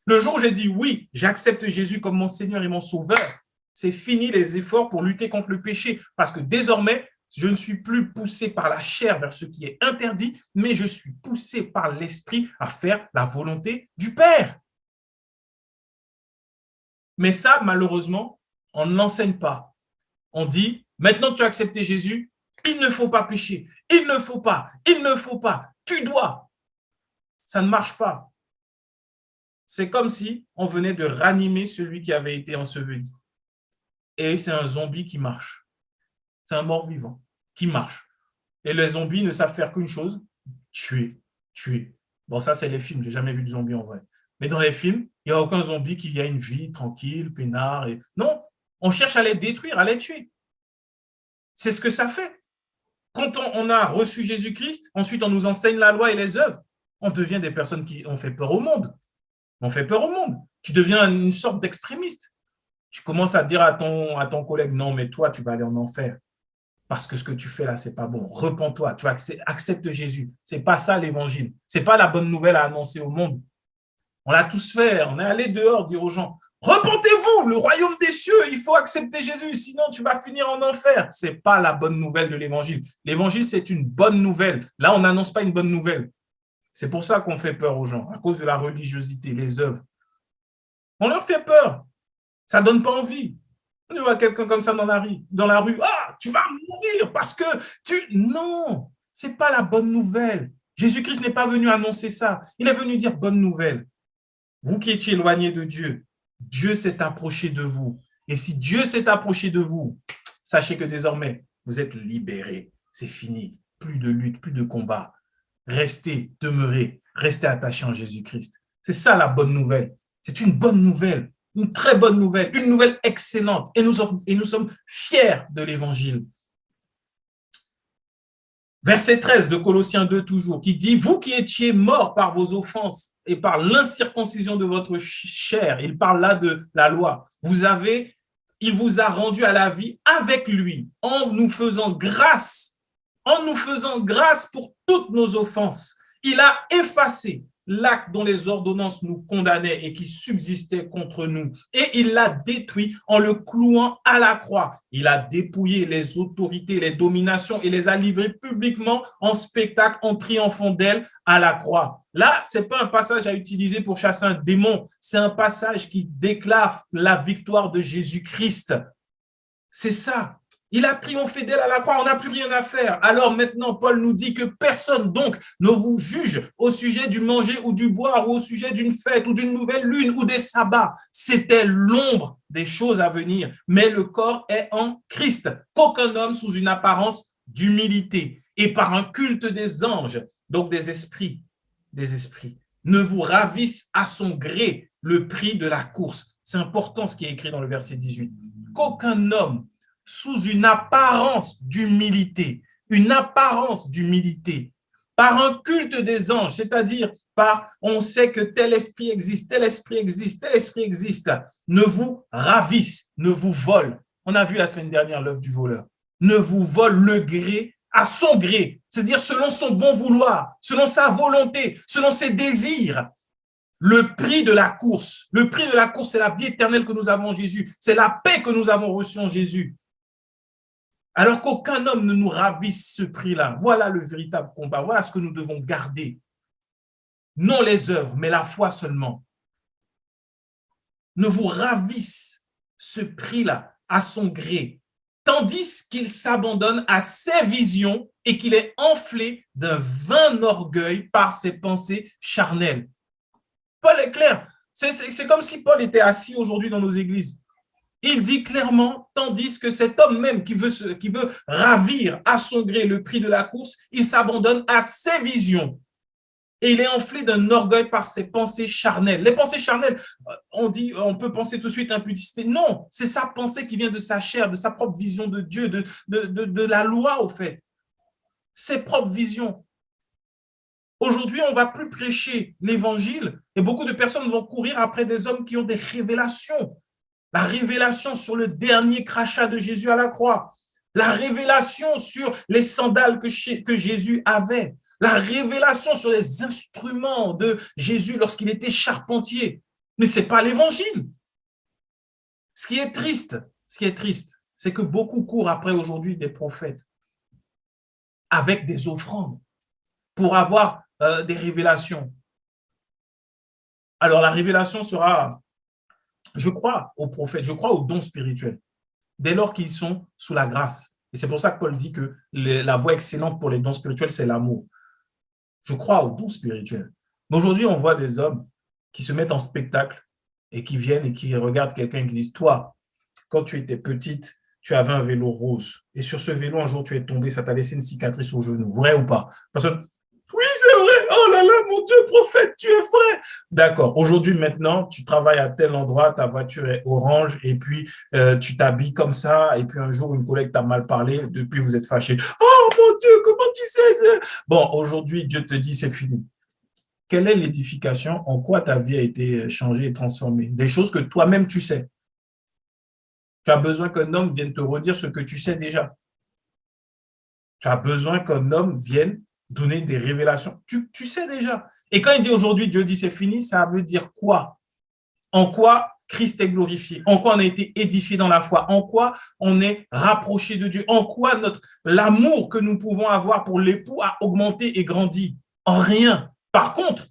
Le jour où j'ai dit oui, j'accepte Jésus comme mon Seigneur et mon Sauveur, c'est fini les efforts pour lutter contre le péché, parce que désormais, je ne suis plus poussé par la chair vers ce qui est interdit, mais je suis poussé par l'Esprit à faire la volonté du Père. Mais ça, malheureusement, on ne l'enseigne pas. On dit, maintenant que tu as accepté Jésus, il ne faut pas pécher, il ne faut pas, tu dois. Ça ne marche pas. C'est comme si on venait de ranimer celui qui avait été enseveli. Et c'est un zombie qui marche. C'est un mort-vivant qui marche. Et les zombies ne savent faire qu'une chose, tuer. Bon, ça, c'est les films. Je n'ai jamais vu de zombie en vrai. Mais dans les films, il n'y a aucun zombie qui a une vie tranquille, peinard. Non, on cherche à les détruire, à les tuer. C'est ce que ça fait. Quand on a reçu Jésus-Christ, ensuite on nous enseigne la loi et les œuvres, on devient des personnes qui ont fait peur au monde. On fait peur au monde. Tu deviens une sorte d'extrémiste. Tu commences à dire à ton collègue, non, mais toi, tu vas aller en enfer. Parce que ce que tu fais là, c'est pas bon. Repends-toi, tu acceptes Jésus. C'est pas ça l'évangile. C'est pas la bonne nouvelle à annoncer au monde. On l'a tous fait. On est allé dehors dire aux gens, repentez-vous, le royaume des cieux, il faut accepter Jésus, sinon tu vas finir en enfer. C'est pas la bonne nouvelle de l'évangile. L'évangile, c'est une bonne nouvelle. Là, on n'annonce pas une bonne nouvelle. C'est pour ça qu'on fait peur aux gens, à cause de la religiosité, les œuvres. On leur fait peur. Ça ne donne pas envie. On voit quelqu'un comme ça dans la rue. Ah, tu vas mourir parce que tu... Non, ce n'est pas la bonne nouvelle. Jésus-Christ n'est pas venu annoncer ça. Il est venu dire bonne nouvelle. Vous qui étiez éloignés de Dieu, Dieu s'est approché de vous. Et si Dieu s'est approché de vous, sachez que désormais, vous êtes libérés. C'est fini. Plus de lutte, plus de combat. Restez, demeurez, restez attachés en Jésus-Christ. C'est ça la bonne nouvelle. C'est une bonne nouvelle, une très bonne nouvelle, une nouvelle excellente. Et nous sommes fiers de l'évangile. Verset 13 de Colossiens 2 toujours, qui dit « Vous qui étiez morts par vos offenses et par l'incirconcision de votre chair », il parle là de la loi, il vous a rendu à la vie avec lui, en nous faisant grâce pour toutes nos offenses. Il a effacé l'acte dont les ordonnances nous condamnaient et qui subsistait contre nous. Et il l'a détruit en le clouant à la croix. Il a dépouillé les autorités, les dominations et les a livrées publiquement en spectacle, en triomphant d'elles à la croix. Là, ce n'est pas un passage à utiliser pour chasser un démon. C'est un passage qui déclare la victoire de Jésus-Christ. C'est ça. Il a triomphé d'elle à la croix, on n'a plus rien à faire. Alors maintenant, Paul nous dit que personne donc ne vous juge au sujet du manger ou du boire ou au sujet d'une fête ou d'une nouvelle lune ou des sabbats. C'était l'ombre des choses à venir, mais le corps est en Christ. Qu'aucun homme sous une apparence d'humilité et par un culte des anges, donc des esprits, ne vous ravisse à son gré le prix de la course. C'est important ce qui est écrit dans le verset 18. Qu'aucun homme, sous une apparence d'humilité, par un culte des anges, c'est-à-dire par on sait que tel esprit existe, ne vous ravisse, ne vous vole. On a vu la semaine dernière l'œuvre du voleur. Ne vous vole le gré à son gré, c'est-à-dire selon son bon vouloir, selon sa volonté, selon ses désirs. Le prix de la course, c'est la vie éternelle que nous avons en Jésus, c'est la paix que nous avons reçue en Jésus. Alors qu'aucun homme ne nous ravisse ce prix-là. Voilà le véritable combat, voilà ce que nous devons garder. Non les œuvres, mais la foi seulement. Ne vous ravisse ce prix-là à son gré, tandis qu'il s'abandonne à ses visions et qu'il est enflé d'un vain orgueil par ses pensées charnelles. Paul est clair. C'est comme si Paul était assis aujourd'hui dans nos églises. Il dit clairement, tandis que cet homme même qui veut ravir à son gré le prix de la course, il s'abandonne à ses visions. Et il est enflé d'un orgueil par ses pensées charnelles. Les pensées charnelles, on peut penser tout de suite impudicité. Non, c'est sa pensée qui vient de sa chair, de sa propre vision de Dieu, de la loi, au fait. Ses propres visions. Aujourd'hui, on ne va plus prêcher l'évangile et beaucoup de personnes vont courir après des hommes qui ont des révélations. La révélation sur le dernier crachat de Jésus à la croix. La révélation sur les sandales que Jésus avait. La révélation sur les instruments de Jésus lorsqu'il était charpentier. Mais ce n'est pas l'évangile. Ce qui est triste, c'est que beaucoup courent après aujourd'hui des prophètes avec des offrandes pour avoir des révélations. Alors la révélation sera, je crois aux prophètes, je crois aux dons spirituels, dès lors qu'ils sont sous la grâce. Et c'est pour ça que Paul dit que la voie excellente pour les dons spirituels, c'est l'amour. Je crois aux dons spirituels. Mais aujourd'hui, on voit des hommes qui se mettent en spectacle et qui viennent et qui regardent quelqu'un qui dit « Toi, quand tu étais petite, tu avais un vélo rose. Et sur ce vélo, un jour, tu es tombé, ça t'a laissé une cicatrice au genou. Vrai ou pas ?» Personne. Oui, c'est vrai. Oh là là, mon Dieu, prophète, tu es vrai. D'accord. Aujourd'hui, maintenant, tu travailles à tel endroit, ta voiture est orange et puis tu t'habilles comme ça. Et puis un jour, une collègue t'a mal parlé. Depuis, vous êtes fâchés. Oh mon Dieu, comment tu sais ça? Bon, aujourd'hui, Dieu te dit, c'est fini. Quelle est l'édification? En quoi ta vie a été changée et transformée? Des choses que toi-même, tu sais. Tu as besoin qu'un homme vienne te redire ce que tu sais déjà. Tu as besoin qu'un homme vienne donner des révélations. Tu sais déjà. Et quand il dit aujourd'hui, Dieu dit c'est fini, ça veut dire quoi? En quoi Christ est glorifié? En quoi on a été édifié dans la foi? En quoi on est rapproché de Dieu? En quoi l'amour que nous pouvons avoir pour l'époux a augmenté et grandi? En rien. Par contre,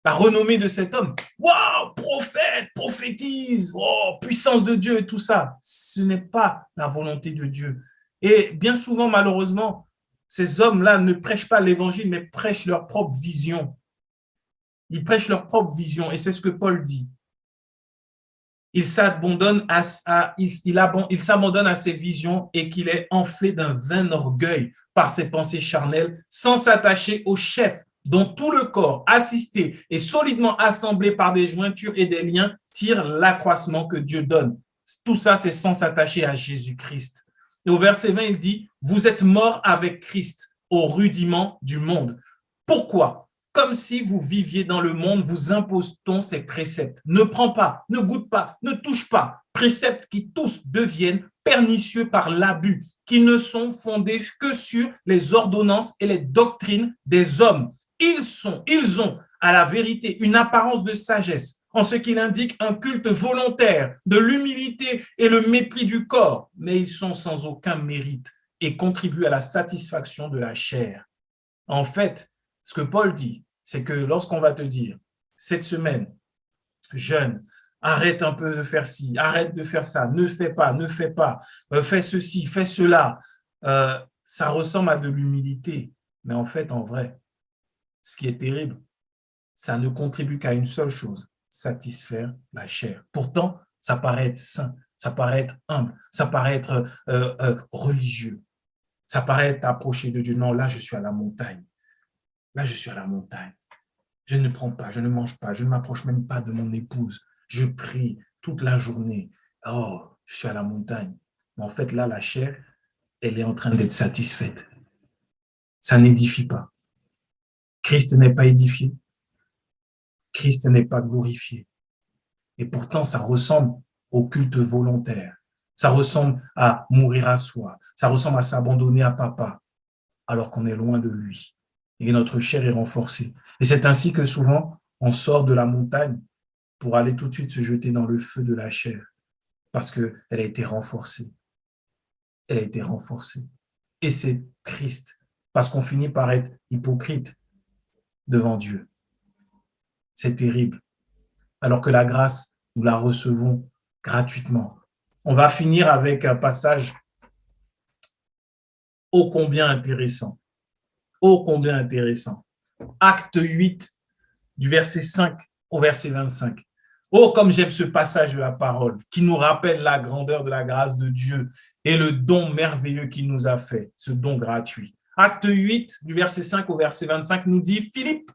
la renommée de cet homme, waouh, prophète, prophétise, oh, puissance de Dieu et tout ça, ce n'est pas la volonté de Dieu. Et bien souvent, malheureusement, ces hommes-là ne prêchent pas l'évangile, mais prêchent leur propre vision. Ils prêchent leur propre vision, et c'est ce que Paul dit. Il s'abandonne à ses visions et qu'il est enflé d'un vain orgueil par ses pensées charnelles, sans s'attacher au chef, dont tout le corps, assisté et solidement assemblé par des jointures et des liens, tire l'accroissement que Dieu donne. Tout ça, c'est sans s'attacher à Jésus-Christ. Et au verset 20, il dit, « Vous êtes morts avec Christ au rudiment du monde. » Pourquoi? Comme si vous viviez dans le monde, vous impose-t-on ces préceptes. Ne prends pas, ne goûte pas, ne touche pas. Préceptes qui tous deviennent pernicieux par l'abus, qui ne sont fondés que sur les ordonnances et les doctrines des hommes. Ils ont, à la vérité, une apparence de sagesse, en ce qu'il indique un culte volontaire, de l'humilité et le mépris du corps, mais ils sont sans aucun mérite et contribuent à la satisfaction de la chair. En fait, ce que Paul dit, c'est que lorsqu'on va te dire, cette semaine, jeûne, arrête un peu de faire ci, arrête de faire ça, ne fais pas, fais ceci, fais cela, ça ressemble à de l'humilité. Mais en fait, en vrai, ce qui est terrible, ça ne contribue qu'à une seule chose, satisfaire la chair. Pourtant, ça paraît être saint, ça paraît être humble, ça paraît être religieux. Ça paraît t'approcher de Dieu. Non, là, je suis à la montagne. Là, je suis à la montagne. Je ne prends pas, je ne mange pas, je ne m'approche même pas de mon épouse. Je prie toute la journée. Oh, je suis à la montagne. Mais en fait, là, la chair, elle est en train d'être satisfaite. Ça n'édifie pas. Christ n'est pas édifié. Christ n'est pas glorifié. Et pourtant, ça ressemble au culte volontaire. Ça ressemble à mourir à soi. Ça ressemble à s'abandonner à papa, alors qu'on est loin de lui. Et notre chair est renforcée. Et c'est ainsi que souvent, on sort de la montagne pour aller tout de suite se jeter dans le feu de la chair, parce qu'elle a été renforcée. Elle a été renforcée. Et c'est triste, parce qu'on finit par être hypocrite devant Dieu. C'est terrible. Alors que la grâce, nous la recevons gratuitement. On va finir avec un passage ô combien intéressant. Ô combien intéressant. Acte 8, du verset 5 au verset 25. Oh, comme j'aime ce passage de la parole qui nous rappelle la grandeur de la grâce de Dieu et le don merveilleux qu'il nous a fait, ce don gratuit. Acte 8, du verset 5 au verset 25, nous dit « Philippe,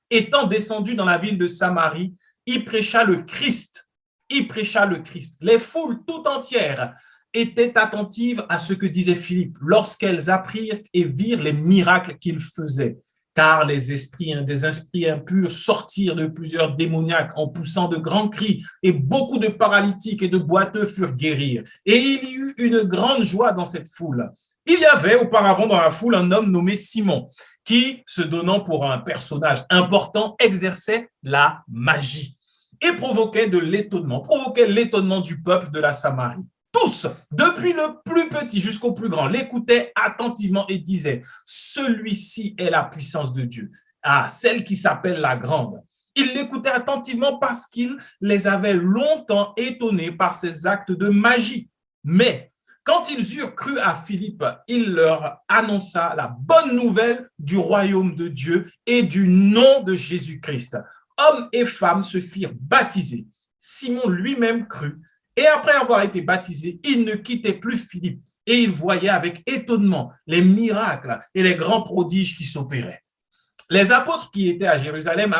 étant descendu dans la ville de Samarie, il prêcha le Christ. Il prêcha le Christ. Les foules tout entières étaient attentives à ce que disait Philippe lorsqu'elles apprirent et virent les miracles qu'il faisait. Car des esprits impurs sortirent de plusieurs démoniaques en poussant de grands cris, et beaucoup de paralytiques et de boiteux furent guéris. Et il y eut une grande joie dans cette foule. Il y avait auparavant dans la foule un homme nommé Simon, qui, se donnant pour un personnage important, exerçait la magie et provoquait l'étonnement du peuple de la Samarie. Tous, depuis le plus petit jusqu'au plus grand, l'écoutaient attentivement et disaient « Celui-ci est la puissance de Dieu. Ah, celle qui s'appelle la grande. » Ils l'écoutaient attentivement parce qu'il les avait longtemps étonnés par ses actes de magie. Mais quand ils eurent cru à Philippe, il leur annonça la bonne nouvelle du royaume de Dieu et du nom de Jésus-Christ. Hommes et femmes se firent baptiser. Simon lui-même crut. Et après avoir été baptisé, il ne quittait plus Philippe et il voyait avec étonnement les miracles et les grands prodiges qui s'opéraient. Les apôtres qui étaient à Jérusalem,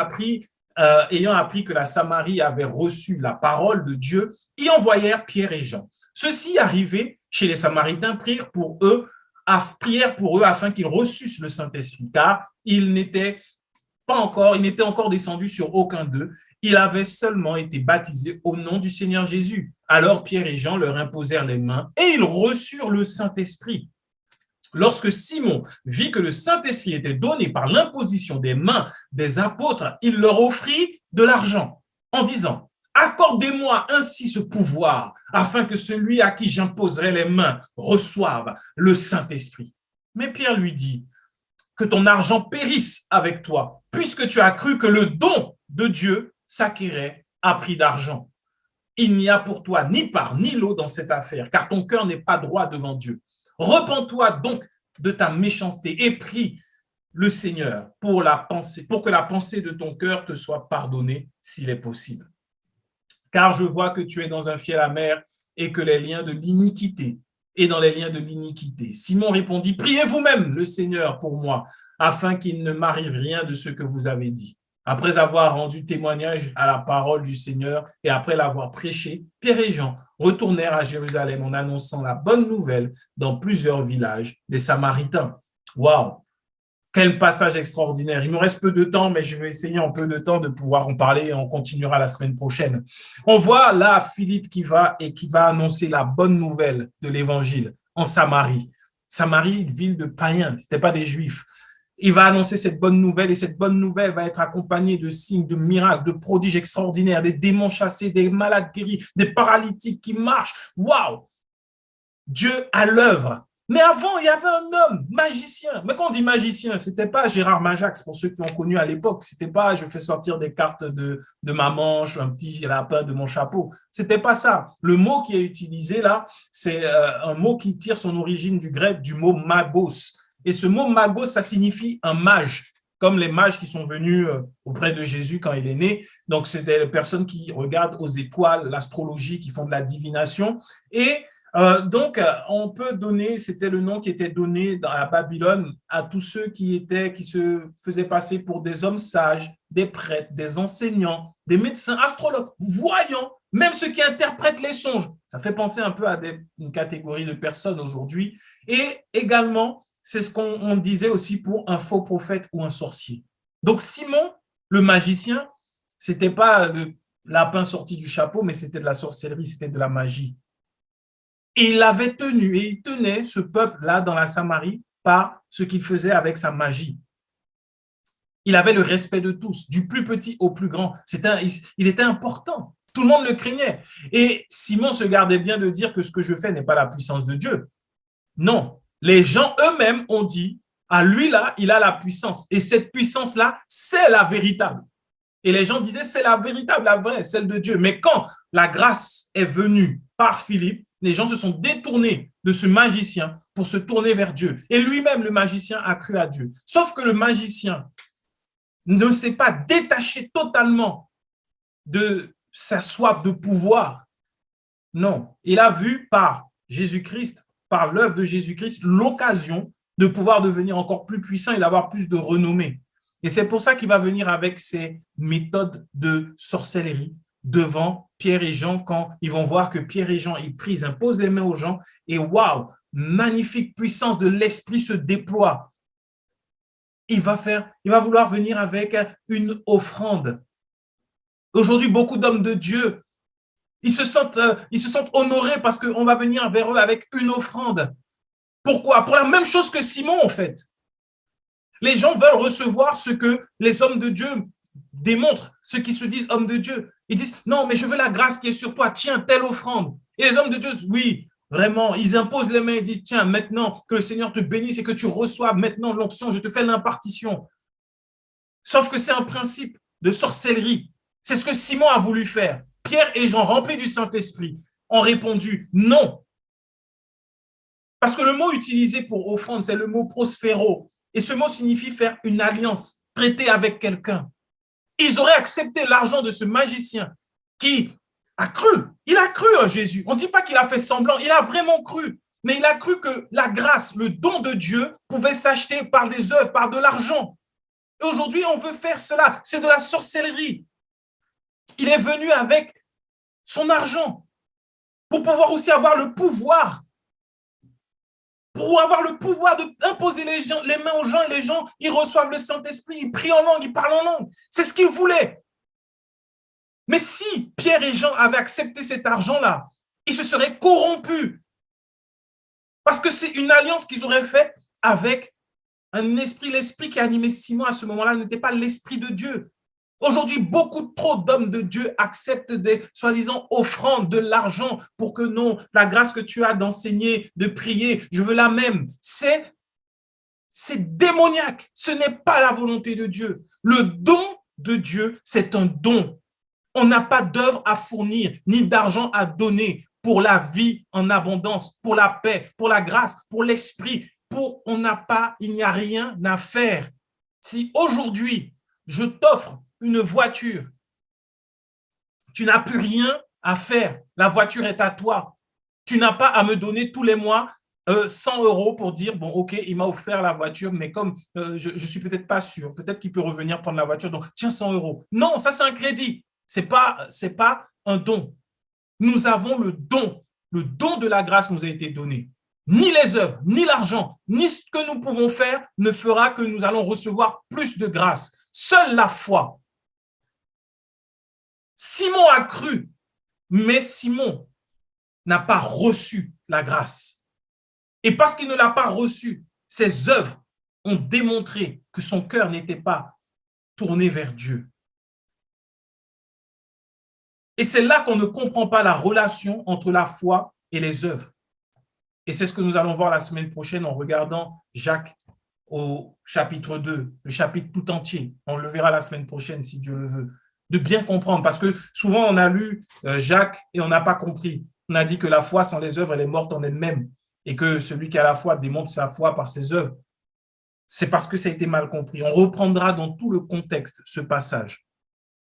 ayant appris que la Samarie avait reçu la parole de Dieu, y envoyèrent Pierre et Jean. Ceux-ci, arrivés chez les Samaritains, prièrent pour eux afin qu'ils reçussent le Saint-Esprit, car il n'était encore descendu sur aucun d'eux. Il avait seulement été baptisé au nom du Seigneur Jésus. Alors Pierre et Jean leur imposèrent les mains et ils reçurent le Saint-Esprit. Lorsque Simon vit que le Saint-Esprit était donné par l'imposition des mains des apôtres, il leur offrit de l'argent en disant « Accordez-moi ainsi ce pouvoir afin que celui à qui j'imposerai les mains reçoive le Saint-Esprit. » Mais Pierre lui dit « Que ton argent périsse avec toi, puisque tu as cru que le don de Dieu s'acquérait à prix d'argent. Il n'y a pour toi ni part ni lot dans cette affaire, car ton cœur n'est pas droit devant Dieu. Repens-toi donc de ta méchanceté et prie le Seigneur pour que la pensée de ton cœur te soit pardonnée s'il est possible. Car je vois que tu es dans un fiel amer et que les liens de l'iniquité et dans les liens de l'iniquité. Simon répondit, priez vous-même le Seigneur pour moi, afin qu'il ne m'arrive rien de ce que vous avez dit. Après avoir rendu témoignage à la parole du Seigneur et après l'avoir prêché, Pierre et Jean retournèrent à Jérusalem en annonçant la bonne nouvelle dans plusieurs villages des Samaritains. Waouh! Quel passage extraordinaire. Il nous reste peu de temps, mais je vais essayer en peu de temps de pouvoir en parler et on continuera la semaine prochaine. On voit là Philippe qui va annoncer la bonne nouvelle de l'évangile en Samarie. Samarie, une ville de païens, ce n'était pas des juifs. Il va annoncer cette bonne nouvelle et cette bonne nouvelle va être accompagnée de signes, de miracles, de prodiges extraordinaires, des démons chassés, des malades guéris, des paralytiques qui marchent. Waouh! Dieu à l'œuvre. Mais avant, il y avait un homme, magicien. Mais quand on dit magicien, ce n'était pas Gérard Majax, pour ceux qui ont connu à l'époque. Ce n'était pas je fais sortir des cartes de ma manche, un petit lapin de mon chapeau. Ce n'était pas ça. Le mot qui est utilisé là, c'est un mot qui tire son origine du grec, du mot magos. Et ce mot magos, ça signifie un mage, comme les mages qui sont venus auprès de Jésus quand il est né. Donc, c'est des personnes qui regardent aux étoiles, l'astrologie, qui font de la divination. Et On peut donner, c'était le nom qui était donné dans la Babylone à tous ceux qui se faisaient passer pour des hommes sages, des prêtres, des enseignants, des médecins, astrologues, voyants, même ceux qui interprètent les songes. Ça fait penser un peu à une catégorie de personnes aujourd'hui. Et également, c'est ce qu'on disait aussi pour un faux prophète ou un sorcier. Donc Simon, le magicien, c'était pas le lapin sorti du chapeau, mais c'était de la sorcellerie, c'était de la magie. Et il avait tenu, et il tenait ce peuple-là dans la Samarie par ce qu'il faisait avec sa magie. Il avait le respect de tous, du plus petit au plus grand. Il était important. Tout le monde le craignait. Et Simon se gardait bien de dire que ce que je fais n'est pas la puissance de Dieu. Non, les gens eux-mêmes ont dit, à lui là, il a la puissance. Et cette puissance-là, c'est la véritable. Et les gens disaient, c'est la véritable, la vraie, celle de Dieu. Mais quand la grâce est venue par Philippe, les gens se sont détournés de ce magicien pour se tourner vers Dieu. Et lui-même, le magicien, a cru à Dieu. Sauf que le magicien ne s'est pas détaché totalement de sa soif de pouvoir. Non, il a vu par Jésus-Christ, par l'œuvre de Jésus-Christ, l'occasion de pouvoir devenir encore plus puissant et d'avoir plus de renommée. Et c'est pour ça qu'il va venir avec ces méthodes de sorcellerie devant Pierre et Jean quand ils vont voir que Pierre et Jean, ils prient, ils imposent les mains aux gens et waouh, magnifique puissance de l'esprit se déploie. Il va vouloir venir avec une offrande. Aujourd'hui, beaucoup d'hommes de Dieu, ils se sentent honorés parce qu'on va venir vers eux avec une offrande. Pourquoi? Pour la même chose que Simon, en fait. Les gens veulent recevoir ce que les hommes de Dieu démontrent, ceux qui se disent hommes de Dieu. Ils disent, non, mais je veux la grâce qui est sur toi, tiens, telle offrande. Et les hommes de Dieu, oui, vraiment, ils imposent les mains et disent, tiens, maintenant que le Seigneur te bénisse et que tu reçoives maintenant l'onction, je te fais l'impartition. Sauf que c'est un principe de sorcellerie. C'est ce que Simon a voulu faire. Pierre et Jean, remplis du Saint-Esprit, ont répondu non. Parce que le mot utilisé pour offrande, c'est le mot prosphéro. Et ce mot signifie faire une alliance, traiter avec quelqu'un. Ils auraient accepté l'argent de ce magicien qui a cru. Il a cru en Jésus. On ne dit pas qu'il a fait semblant, il a vraiment cru. Mais il a cru que la grâce, le don de Dieu pouvait s'acheter par des œuvres, par de l'argent. Et aujourd'hui, on veut faire cela. C'est de la sorcellerie. Il est venu avec son argent pour pouvoir aussi avoir le pouvoir. Pour avoir le pouvoir d'imposer les mains aux gens, et les gens, ils reçoivent le Saint-Esprit, ils prient en langue, ils parlent en langue. C'est ce qu'ils voulaient. Mais si Pierre et Jean avaient accepté cet argent-là, ils se seraient corrompus. Parce que c'est une alliance qu'ils auraient faite avec un esprit. L'esprit qui animait Simon à ce moment-là n'était pas l'esprit de Dieu. Aujourd'hui, beaucoup trop d'hommes de Dieu acceptent des soi-disant offrandes, de l'argent pour que non, la grâce que tu as d'enseigner, de prier, je veux la même. C'est démoniaque. Ce n'est pas la volonté de Dieu. Le don de Dieu, c'est un don. On n'a pas d'œuvre à fournir, ni d'argent à donner pour la vie en abondance, pour la paix, pour la grâce, pour l'esprit. Il n'y a rien à faire. Si aujourd'hui, je t'offre une voiture, tu n'as plus rien à faire. La voiture est à toi. Tu n'as pas à me donner tous les mois 100 € pour dire, bon, ok, il m'a offert la voiture, mais comme je ne suis peut-être pas sûr, peut-être qu'il peut revenir prendre la voiture, donc tiens 100 €. Non, ça c'est un crédit. C'est pas un don. Nous avons le don. Le don de la grâce nous a été donné. Ni les œuvres, ni l'argent, ni ce que nous pouvons faire ne fera que nous allons recevoir plus de grâce. Seule la foi. Simon a cru, mais Simon n'a pas reçu la grâce. Et parce qu'il ne l'a pas reçu, ses œuvres ont démontré que son cœur n'était pas tourné vers Dieu. Et c'est là qu'on ne comprend pas la relation entre la foi et les œuvres. Et c'est ce que nous allons voir la semaine prochaine en regardant Jacques au chapitre 2, le chapitre tout entier. On le verra la semaine prochaine si Dieu le veut. De bien comprendre, parce que souvent on a lu Jacques et on n'a pas compris. On a dit que la foi sans les œuvres, elle est morte en elle-même et que celui qui a la foi démontre sa foi par ses œuvres. C'est parce que ça a été mal compris. On reprendra dans tout le contexte ce passage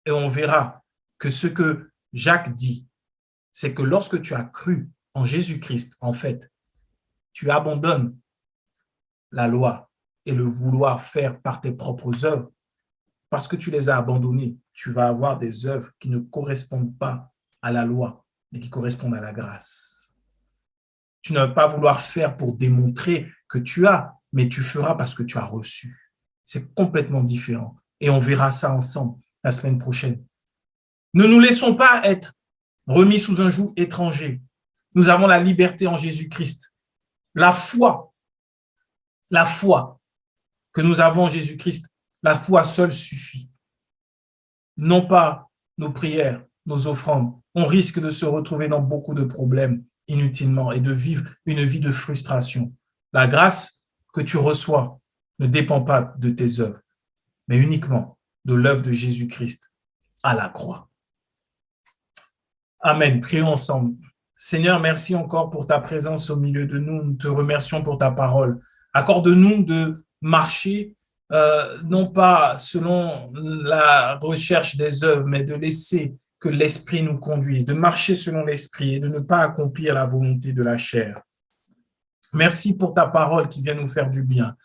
et on verra que ce que Jacques dit, c'est que lorsque tu as cru, en Jésus-Christ, en fait, tu abandonnes la loi et le vouloir faire par tes propres œuvres, parce que tu les as abandonnées, tu vas avoir des œuvres qui ne correspondent pas à la loi, mais qui correspondent à la grâce. Tu ne vas pas vouloir faire pour démontrer que tu as, mais tu feras parce que tu as reçu. C'est complètement différent. Et on verra ça ensemble la semaine prochaine. Ne nous laissons pas être remis sous un joug étranger. Nous avons la liberté en Jésus-Christ. La foi que nous avons en Jésus-Christ, la foi seule suffit. Non pas nos prières, nos offrandes. On risque de se retrouver dans beaucoup de problèmes inutilement et de vivre une vie de frustration. La grâce que tu reçois ne dépend pas de tes œuvres, mais uniquement de l'œuvre de Jésus-Christ à la croix. Amen. Prions ensemble. Seigneur, merci encore pour ta présence au milieu de nous. Nous te remercions pour ta parole. Accorde-nous de marcher, non pas selon la recherche des œuvres, mais de laisser que l'Esprit nous conduise, de marcher selon l'Esprit et de ne pas accomplir la volonté de la chair. Merci pour ta parole qui vient nous faire du bien.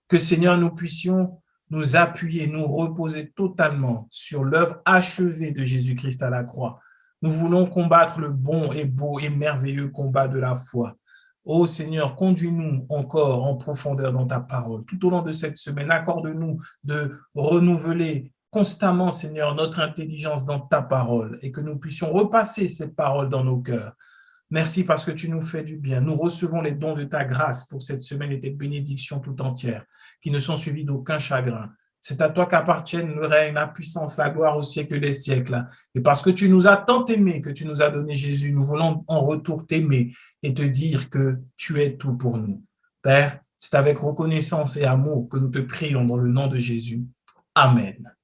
Que, Seigneur, nous puissions nous appuyer, nous reposer totalement sur l'œuvre achevée de Jésus-Christ à la croix. Nous voulons combattre le bon et beau et merveilleux combat de la foi. Ô Seigneur, conduis-nous encore en profondeur dans ta parole. Tout au long de cette semaine, accorde-nous de renouveler constamment, Seigneur, notre intelligence dans ta parole et que nous puissions repasser ces paroles dans nos cœurs. Merci parce que tu nous fais du bien. Nous recevons les dons de ta grâce pour cette semaine et tes bénédictions tout entières qui ne sont suivies d'aucun chagrin. C'est à toi qu'appartiennent le règne, la puissance, la gloire au siècle des siècles. Et parce que tu nous as tant aimés, que tu nous as donné Jésus, nous voulons en retour t'aimer et te dire que tu es tout pour nous. Père, c'est avec reconnaissance et amour que nous te prions dans le nom de Jésus. Amen.